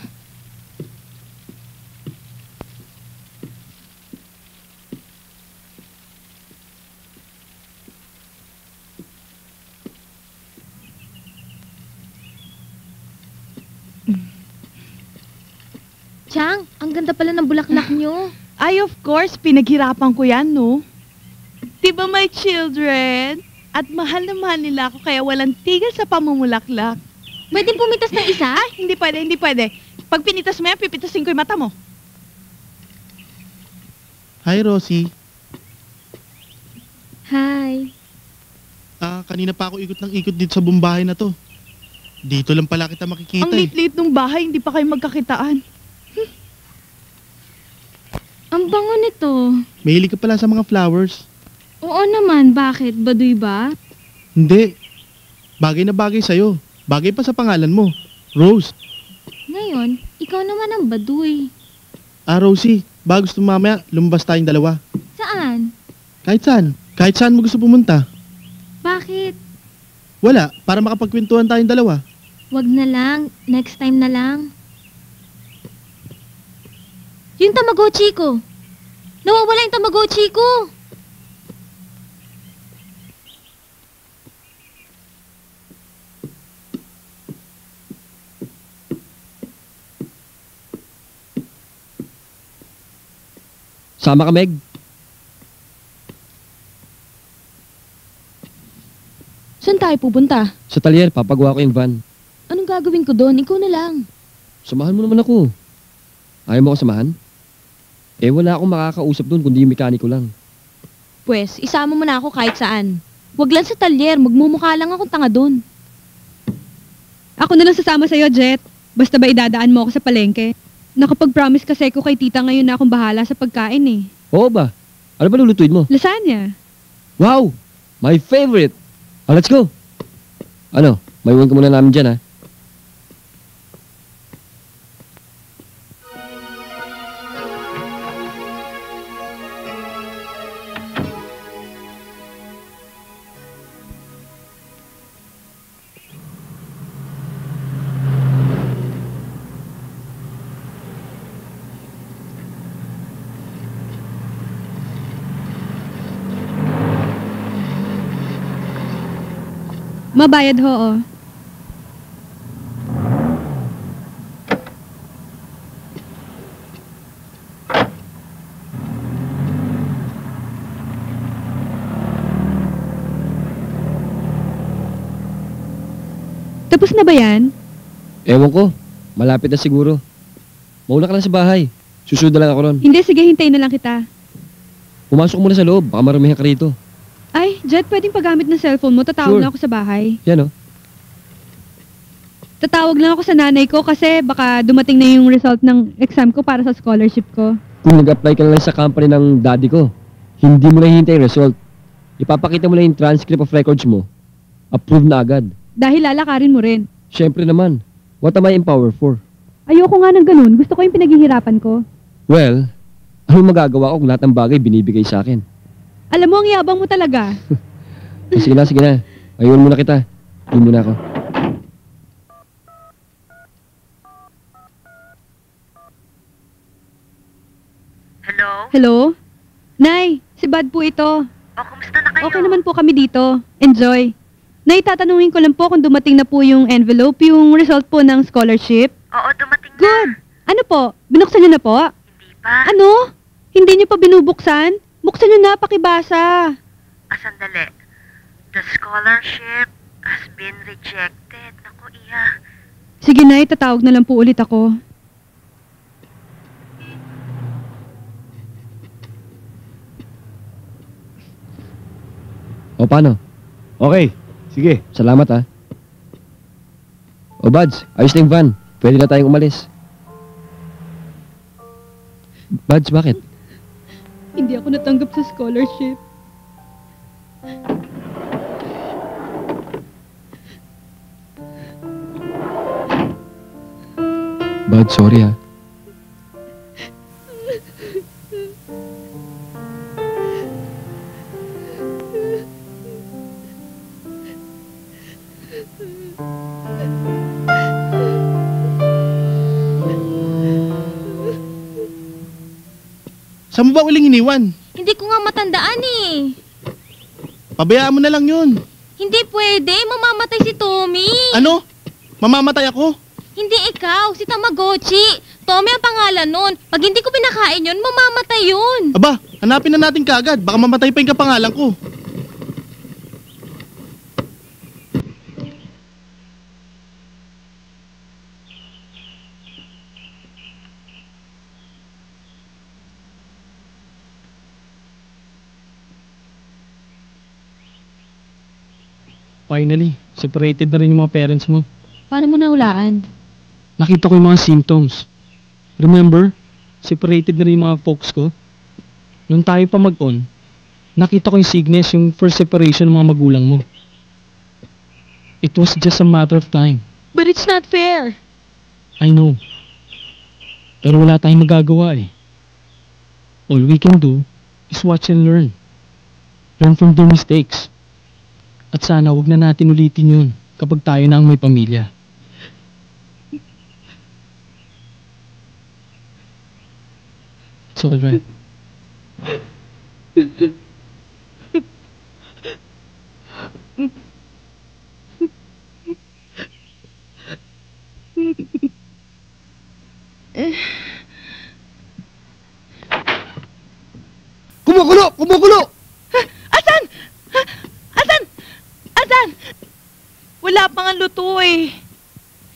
Chang, ang ganda pala ng bulaklak nyo. Ay, of course, pinaghirapan ko yan, no? Diba my children? At mahal na mahal nila ako kaya walang tigil sa pamumulaklak. Pwede pumitas ng isa? Ay, hindi pwede. Pag pinitas mo yan, pipitasin ko yung mata mo. Hi, Rosie. Hi. Kanina pa ako ikot ng ikot dito sa bumbahay na to. Dito lang pala kita makikita Ang liit-liit ng bahay, hindi pa kayo magkakitaan. Ang bango nito. Mahilig ka pala sa mga flowers. Oo naman, bakit? Baduy ba? Hindi. Bagay na bagay sa'yo. Bagay pa sa pangalan mo. Rose. Ngayon, ikaw naman ang baduy. Rosie, ba gusto mo mamaya lumabas tayong dalawa? Saan? Kahit saan. Kahit saan mo gusto pumunta. Bakit? Wala, para makapagkwentuhan tayong dalawa. Wag na lang. Next time na lang. Yung Tamagotchi ko. Nawawala yung Tamagotchi ko. Sama ka, Meg. Saan tayo pupunta? Sa talyer, papagawa ko yung van. Anong gagawin ko doon? Ikaw na lang. Samahan mo naman ako. Ayaw mo ako samahan? Eh, wala akong makakausap doon kundi yung mekaniko lang. Pwes, isama mo na ako kahit saan. Wag lang sa talyer, magmumukha lang akong tanga doon. Ako na lang sasama sa'yo, Jet. Basta ba idadaan mo ako sa palengke? Nakapag-promise kasi ko kay tita ngayon na akong bahala sa pagkain eh. Oo ba? Ano ba lulutuin mo? Lasagna. Wow! My favorite! Let's go! Ano? May iwan ka muna namin dyan, ha? Mabayad ho, oh. Tapos na ba yan? Ewan ko. Malapit na siguro. Mauna ka lang sa bahay. Susunod na lang ako ron. Hindi, sige, hintayin na lang kita. Pumasok muna sa loob. Baka marumihan ka rito. Ay, Jet, pwedeng paggamit ng cellphone mo. Tatawag Sure. na ako sa bahay. Yan, oh. Tatawag lang ako sa nanay ko kasi baka dumating na yung result ng exam ko para sa scholarship ko. Kung nag-apply ka na lang sa company ng daddy ko, hindi mo na hihintay yung result. Ipapakita mo lang yung transcript of records mo. Approve na agad. Dahil lalakarin mo rin. Siyempre naman. What am I in power for? Ayoko nga ng ganun. Gusto ko yung pinaghihirapan ko. Well, Anong magagawa ko kung lahat ng bagay binibigay sa akin? Alam mo, ang yabang mo talaga. Sige na. Ayun muna kita. Hindi muna ako. Hello? Nay, si Bad po ito. Kumusta na kayo? Okay naman po kami dito. Enjoy. Nay, tatanungin ko lang po kung dumating na po yung envelope, yung result po ng scholarship. Oo, dumating na. Good. Ano po? Binuksan niyo na po? Hindi pa. Ano? Hindi niyo pa binubuksan? Buksan niyo na, pakibasa. Sandali. The scholarship has been rejected. Naku, Iha. Sige, Nay, tatawag na lang po ulit ako. O, paano? Okay, sige. Salamat, ha. O, Buds, ayos na yung van. Pwede na tayong umalis. Buds, bakit? Hindi ako natanggap sa scholarship. Buds, sorry, ha. Saan mo ba uling iniwan? Hindi ko nga matandaan eh. Pabayaan mo na lang yun. Hindi pwede, mamamatay si Tommy. Ano? Mamamatay ako? Hindi ikaw, si Tamagotchi. Tommy ang pangalan nun. Pag hindi ko pinakain yun, mamamatay yun. Aba, hanapin na natin kaagad. Baka mamatay pa yung kapangalan ko. Finally, separated na rin yung mga parents mo. Paano mo nahulaan? Nakita ko yung mga symptoms. Remember, separated na rin yung mga folks ko. Nung tayo pa mag-on, nakita ko yung sickness, yung first separation ng mga magulang mo. It was just a matter of time. But it's not fair. I know. Pero wala tayong magagawa eh. All we can do is watch and learn. Learn from their mistakes. At sana wag na natin ulitin yun kapag tayo na ang may pamilya. It's alright. Kumukulo! Kumukulo! Asan? Asan? Asan? Wala pang ang luto eh.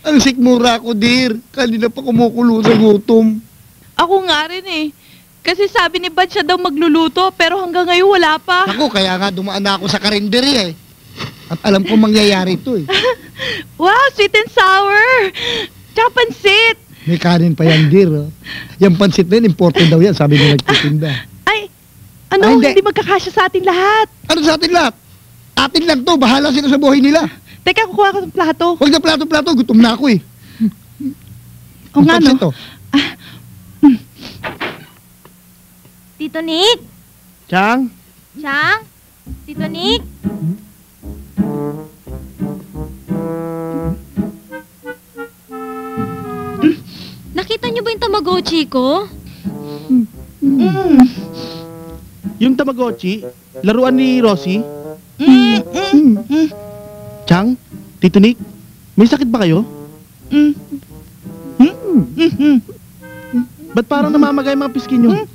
Ang sikmura ko, dear. Kanina pa kumukulo sa gutom. Ako nga rin eh. Kasi sabi ni Bad siya daw magluluto pero hanggang ngayon wala pa. Ako, kaya nga dumaan na ako sa karinderya eh. At alam ko mangyayari ito eh. Wow, sweet and sour. Tsaka pansit. May kanin pa yan, dear. Oh. Yung pansit na yun, important daw yan, sabi nila nagtitinda. Ay, ano, Ay, hindi. hindi magkakasya sa ating lahat. Ano sa atin lahat? Atin lang to, bahala sila sa buhay nila. Teka, kukuha ko ng plato. Huwag na plato-plato, gutom na ako eh. O nga no. Pansit to. Tito Nick? Chang? Chang? Tito Nick? Nakita niyo ba yung Tamagotchi ko? Yung Tamagotchi, laruan ni Rosie? Chang? Tito Nick? May sakit ba kayo? Ba't parang namamagay mga piskin nyo?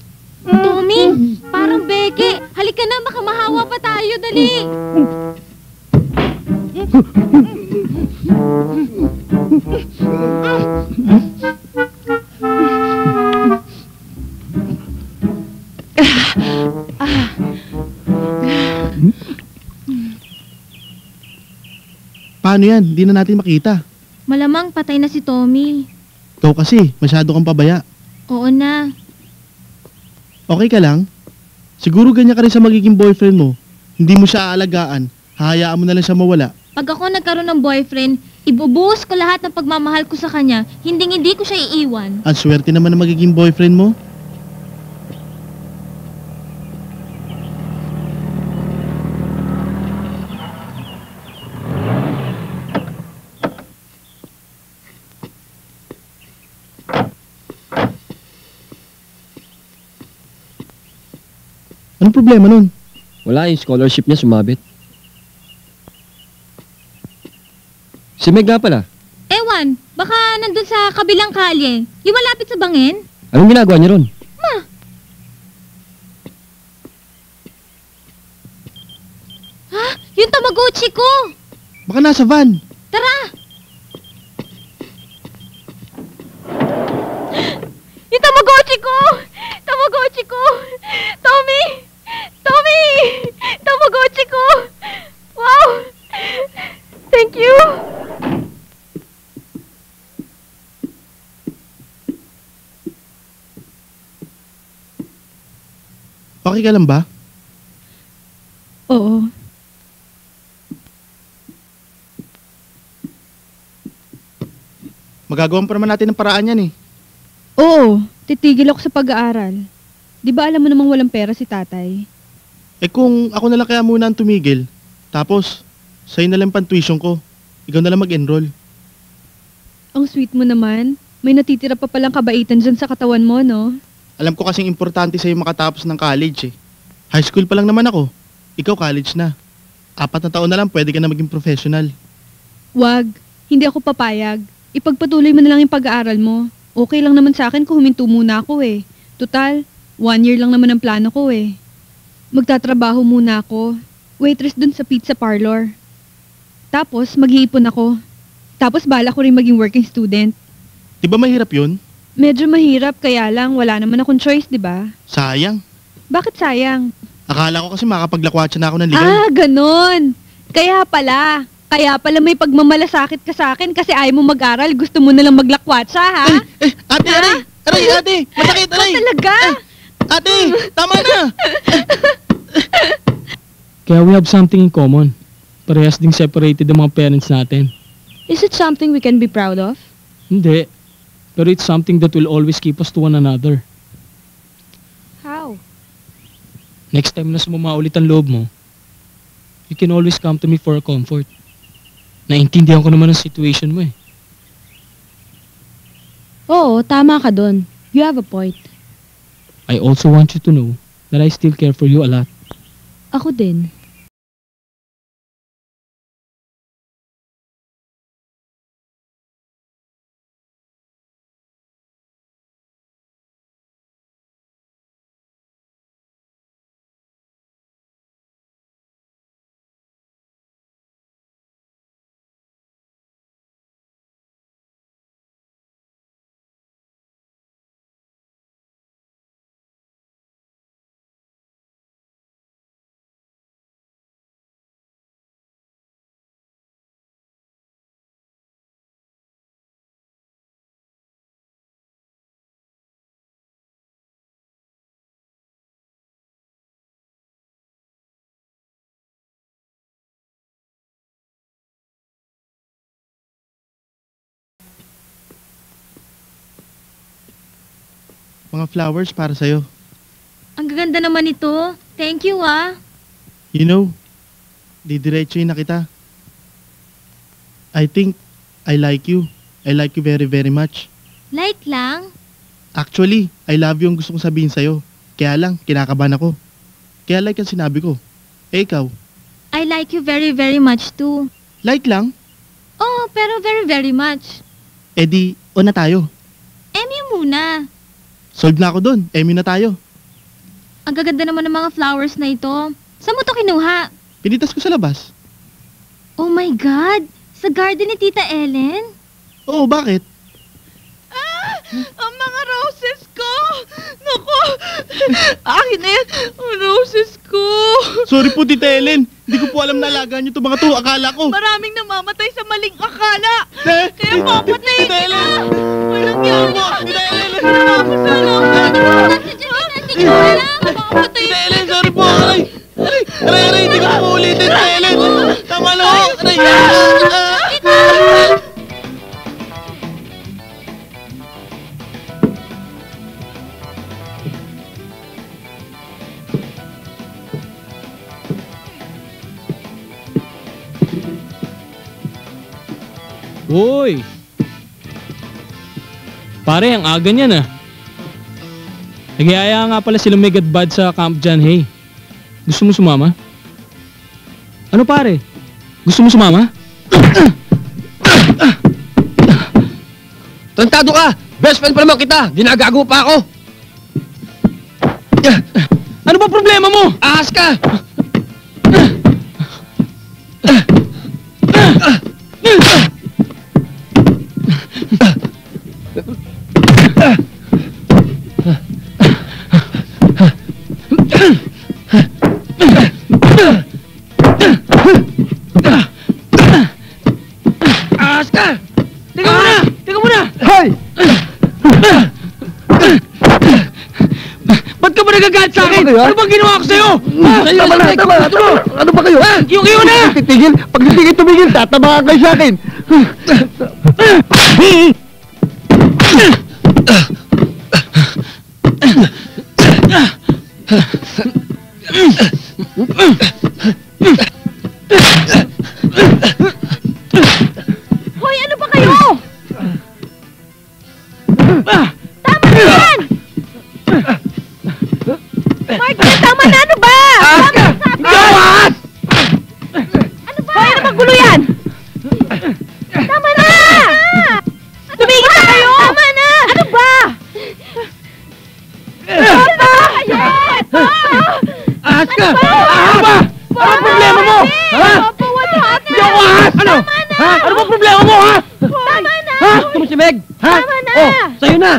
Tommy, parang beke. Halika na, baka mahawa pa tayo, dali. Paano yan? Hindi na natin makita. Malamang patay na si Tommy. Ikaw kasi, masyado kang pabaya. Oo na. Okay ka lang? Siguro ganyan ka rin sa magiging boyfriend mo. Hindi mo siya aalagaan. Hahayaan mo na lang siya mawala. Pag ako nagkaroon ng boyfriend, ibubuhos ko lahat ng pagmamahal ko sa kanya. Hindi ko siya iiwan. Ang swerte naman ng magiging boyfriend mo. Anong problema nun? Wala, yung scholarship niya sumabit. Si Meg nga pala. Ewan, baka nandun sa kabilang kalye. Yung malapit sa bangin? Anong ginagawa niya ron? Ha? Yung Tamagotchi ko! Baka nasa van. Tara! Yung Tamagotchi ko! Tamagotchi ko! Tommy! Tommy! Tamagotchi ko! Wow! Thank you! Okay ka lang ba? Oo. Magagawan pa naman natin ng paraan yan eh. Oo, titigil ako sa pag-aaral. Di ba alam mo namang walang pera si tatay? Eh kung ako na lang kaya muna ang tumigil, tapos sa'yo na lang pang-tuition ko, ikaw na lang mag-enroll. Ang sweet mo naman. May natitira pa palang kabaitan dyan sa katawan mo, no? Alam ko kasing importante sa'yo makatapos ng college eh. High school pa lang naman ako. Ikaw college na. 4 na taon na lang pwede ka na maging professional. Wag, hindi ako papayag. Ipagpatuloy mo na lang yung pag-aaral mo. Okay lang naman sa akin kung huminto muna ako eh. Total, 1 year lang naman ang plano ko eh. Magtatrabaho muna ako. Waitress dun sa pizza parlor. Tapos, mag-iipon ako. Tapos, bala ko rin maging working student. Di ba mahirap yun? Medyo mahirap, kaya lang wala naman akong choice, di ba? Sayang. Bakit sayang? Akala ko kasi makakapaglakwatsa na ako ng legal. Ah, ganon! Kaya pala may pagmamalasakit ka sa akin kasi ayaw mo mag-aral, gusto mo nalang maglakwatsa, ha? Ate, ate! Masakit, aray! Talaga? Ate, tama na! Kaya we have something in common. Parehas ding separated ang mga parents natin. Is it something we can be proud of? Hindi. Pero it's something that will always keep us to one another. How? Next time na sumama ulit ang loob mo, you can always come to me for a comfort. Naintindihan ko naman ang situation mo eh. Oo, tama ka dun. You have a point. I also want you to know that I still care for you a lot. Ako din. Mga flowers para sa'yo. Ang gaganda naman ito. Thank you, ah. You know, didiretsuhin na kita. I think I like you. I like you very, very much. Like lang? Actually, I love you ang gusto kong sabihin sa'yo. Kaya lang, kinakabahan ako. Kaya like ang sinabi ko. Eh, ikaw? I like you very, very much too. Like lang? Oh, pero very, very much. Eh di, o na tayo. MU muna. Solve na ako dun. MU na tayo. Ang gaganda naman ng mga flowers na ito. Saan mo to kinuha? Pinitas ko sa labas. Oh my God! Sa garden ni Tita Ellen? Oo, bakit? Ang mga roses ko! Naku! Akin na yan! Ang roses ko! Sorry po, Tita Ellen. Hindi ko po alam na alagaan niyo itong mga to. Akala ko. Maraming namamatay sa maling akala! Eh, Kaya papatayin Tita kita! Ellen! Walang yan! Tita Ellen! Tita Ellen, sorry po. Aray! Aray, hindi ko po ulitin, Tita Ellen. Tama na ho. Aray! Uy! Pare, ang aga niyan ah. Nagyaya nga pala sila Meg at Bud sa Camp John Hay. Gusto mo sumama? Ano pare? Gusto mo sumama? Tantado ka! Best friend pa naman kita! Ginagago pa ako! Ano ba problema mo? Ahas ka! Ahas ka! Teka muna! Teka muna! Hoy! Ba't ka ba nagagalit sa akin? Ano ba kayo, ha? Ano bang ginawa ko sa'yo? Ha? Sa'yo, Tama na, Meg. tama na. Ano ba kayo? Yung iyo na! Titigil. Pag hindi tumigil, tatabakan kayo sa akin. Hoy, ano ba kayo? Tama na yan! Martin, tama na! Ano ba? Tama na sabi! Ano ba? Hoy, ano bang gulo yan? Tama na! Tumigil na kayo! Tama na! Ano ba? Papa! Ahas ka! Ano ba? Ano ang problema mo? Ha? Papa, what happened? Hindi ako ahas! Ano? Ha? Ano ba problema mo, ha? Tama na! Ha? Gusto mo si Meg? Ha? Tama na! Oh, sa'yo na!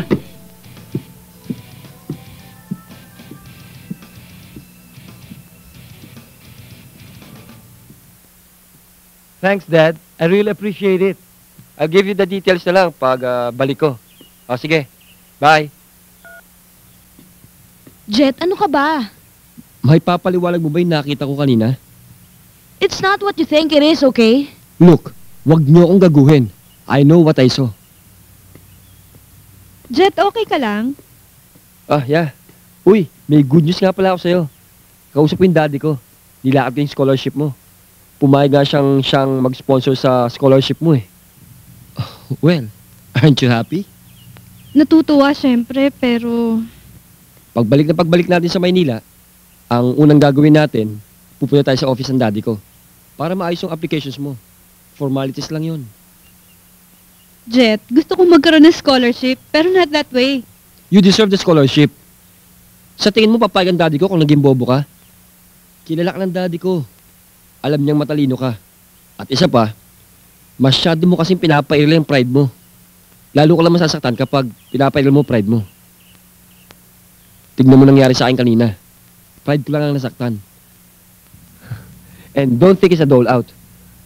Thanks, Dad. I really appreciate it. I'll give you the details na lang pag balik ko. O, sige. Bye. Jet, ano ka ba? May papaliwalag mo ba yung nakita ko kanina? It's not what you think it is, okay? Look, wag niyo akong gaguhin. I know what I saw. Jet, okay ka lang? Ah, yeah. Uy, may good news nga pala ako sa'yo. Kausap ko yung daddy ko. Nilakad ko yung scholarship mo. Pumayag nga siyang mag-sponsor sa scholarship mo eh. Well, aren't you happy? Natutuwa syempre, pero... Pagbalik natin sa Maynila, ang unang gagawin natin, pupunta tayo sa office ng daddy ko. Para maayos yung applications mo. Formalities lang yun. Jet, gusto kong magkaroon ng scholarship, pero not that way. You deserve the scholarship. Sa tingin mo, papayag ang daddy ko kung naging bobo ka? Kilala ka ng daddy ko. Alam niyang matalino ka. At isa pa, masyado mo kasing pinapairil yung pride mo. Lalo ka lang masasaktan kapag pinapairil mo pride mo. Tignan mo nangyari sa akin kanina. Pride ko lang ang nasaktan. And don't think it's a dole out.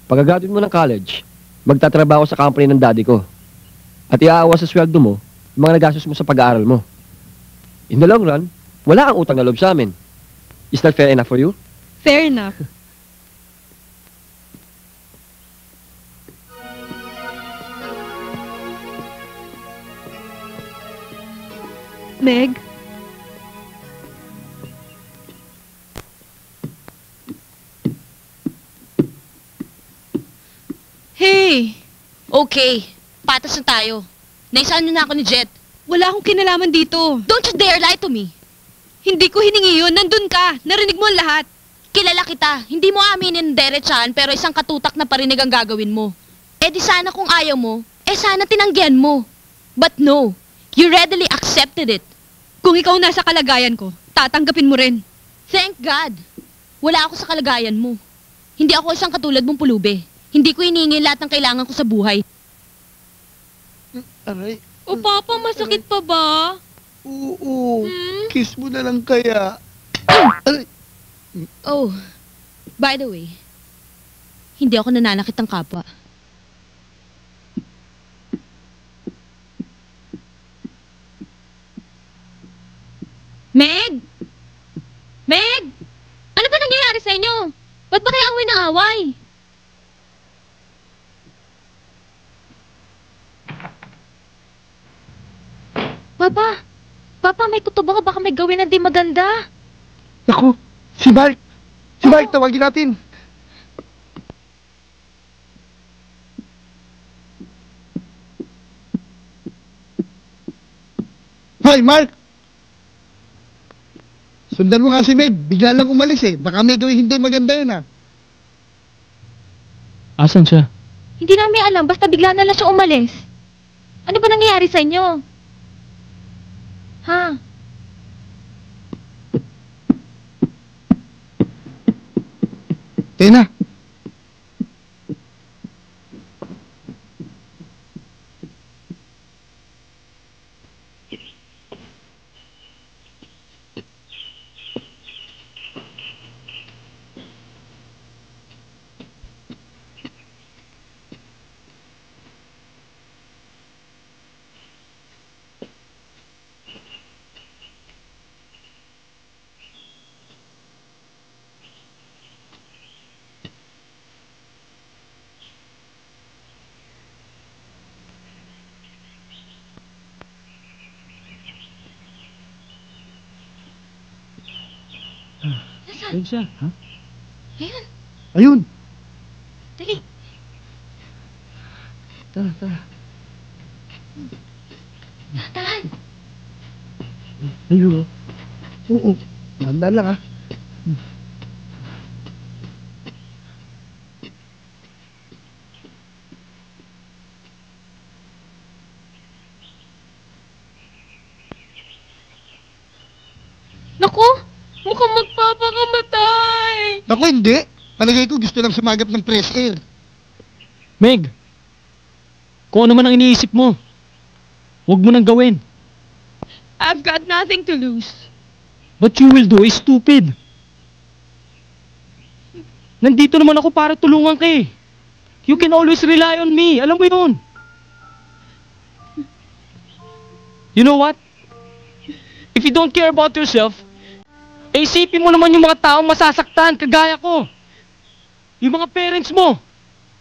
Pagkagatin mo ng college, magtatrabaho sa company ng daddy ko. At iaawa sa sweldo mo, yung mga nagastos mo sa pag-aaral mo. In the long run, wala kang utang na loob sa amin. Is that fair enough for you? Fair enough. Meg? Hey! Okay, patas na tayo. Naisaan niyo na ako ni Jet. Wala akong kinalaman dito. Don't you dare lie to me. Hindi ko hiningi yun. Nandun ka. Narinig mo ang lahat. Kilala kita. Hindi mo aminin derechahan pero isang katutak na parinig ang gagawin mo. Eh di sana kung ayaw mo, eh sana tinanggihan mo. But no, you readily accepted it. Kung ikaw nasa kalagayan ko, tatanggapin mo rin. Thank God. Wala ako sa kalagayan mo. Hindi ako isang katulad mong pulubi. Hindi ko hiningi lahat ng kailangan ko sa buhay. Aray. O Papa, masakit pa ba? Oo. Kiss mo na lang kaya. Aray. Oh, by the way, hindi ako nananakit ng kapwa. Meg! Meg! Ano ba nangyayari sa inyo? Ba't ba kayo away na away? Papa! Papa, may kutubo ka, baka may gawin na di maganda. Naku, si Mark. Si Mark, tawagin natin. Hi, Mark! Sundan mo nga si Meg. Bigla lang umalis eh. Baka may gawin hindi maganda yun ah. Asan siya? Hindi namin alam, basta bigla na lang siya umalis. Ano ba nangyayari sa inyo? Ha? Tina. Ayun siya, ha? Ayun, Ayun. dali. Tara, tara. Tahan. Ayun, oh. Oo. Handa lang ah. Naku, mukhang magpapakamatay. Naku, hindi. Palagay ko gusto lang sumagap ng fresh air. Meg! Kung ano man ang iniisip mo, huwag mo nang gawin. I've got nothing to lose. What you will do is stupid. Nandito naman ako para tulungan ka eh. You can always rely on me. Alam mo yun. You know what? If you don't care about yourself, eh isipin mo naman yung mga taong masasaktan, kagaya ko. Yung mga parents mo.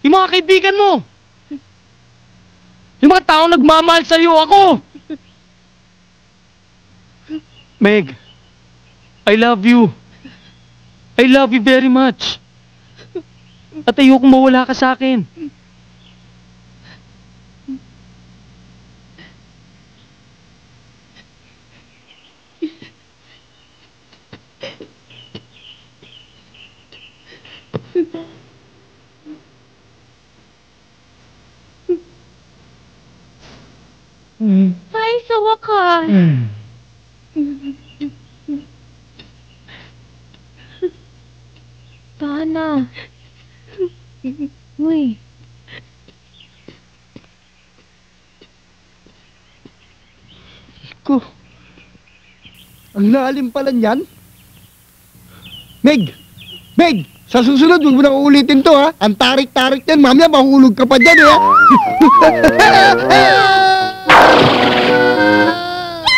Yung mga kaibigan mo. Yung mga taong nagmamahal sa'yo, ako. Meg, I love you. I love you very much. At ayokong mawala ka sa akin. Ay, sa wakas. Tana. Uy. Ko. Ang lalim pala niyan. Meg! Meg! Sa susunod, huwag mo nang uulitin to ha. Ang tarik-tarik yan. Mamaya, mahulog ka pa dyan eh ha.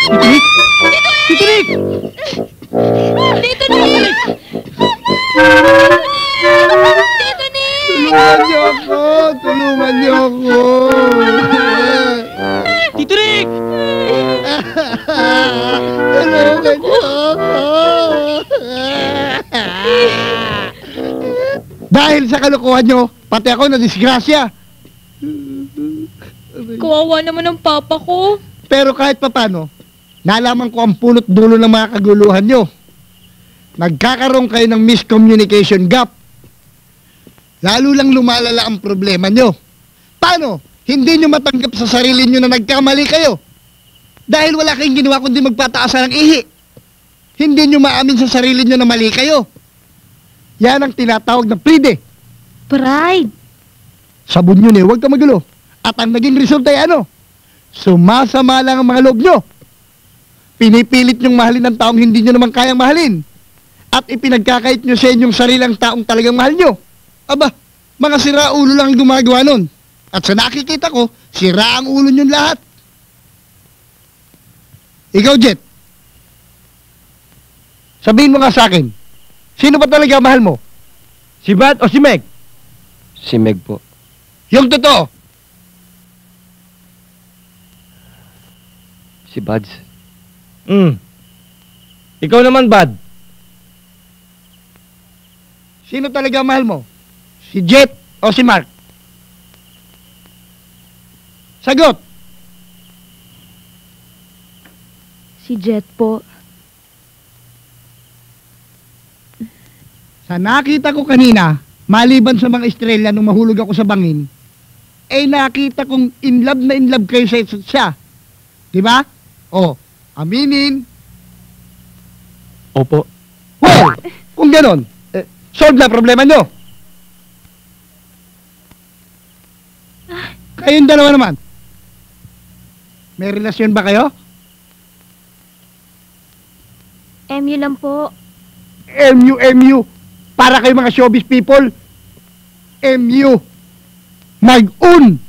Tito Rick! Tito Nick! Tito Nick! Tulungan niyo ako! Tulungan niyo ako! Tito Rick! Tulungan niyo ako! Dahil sa kalokohan niyo, pati ako na disgrasya. Kawawa naman ang papa ko. Pero kahit papano, nalaman ko ang punot dulo ng mga kaguluhan nyo. Nagkakaroon kayo ng miscommunication gap. Lalo lang lumalala ang problema nyo. Paano? Hindi nyo matanggap sa sarili nyo na nagkamali kayo. Dahil wala kayong ginawa kundi magpataasan ng ihi. Hindi nyo maamin sa sarili nyo na mali kayo. Yan ang tinatawag na pride. Pride. Sabon yun eh, huwag ka magulo. At ang naging result ay ano? Sumasama lang ang mga loob nyo. Pinipilit nyong mahalin ang taong hindi nyo naman kayang mahalin. At ipinagkakait nyo sa inyong sarilang taong talagang mahal nyo. Aba, mga siraulo lang ang gumagawa nun. At sa nakikita ko, sira ang ulo nyo lahat. Ikaw, Jet. Sabihin mo nga sa akin, sino ba talaga mahal mo? Si Bad o si Meg? Si Meg po. Yung totoo. Si Buds. Ikaw naman, Bad. Sino talaga mahal mo? Si Jet o si Mark? Sagot! Si Jet po. Sa nakita ko kanina, maliban sa mga estrella nung mahulog ako sa bangin, eh nakita kong in love kayo sa isa't siya. Diba? O, aminin. Opo. Well, kung ganon, solve na problema nyo. Kayong dalawa naman. May relasyon ba kayo? MU lang po. MU. Para kayo mga showbiz people. MU. Mag-un.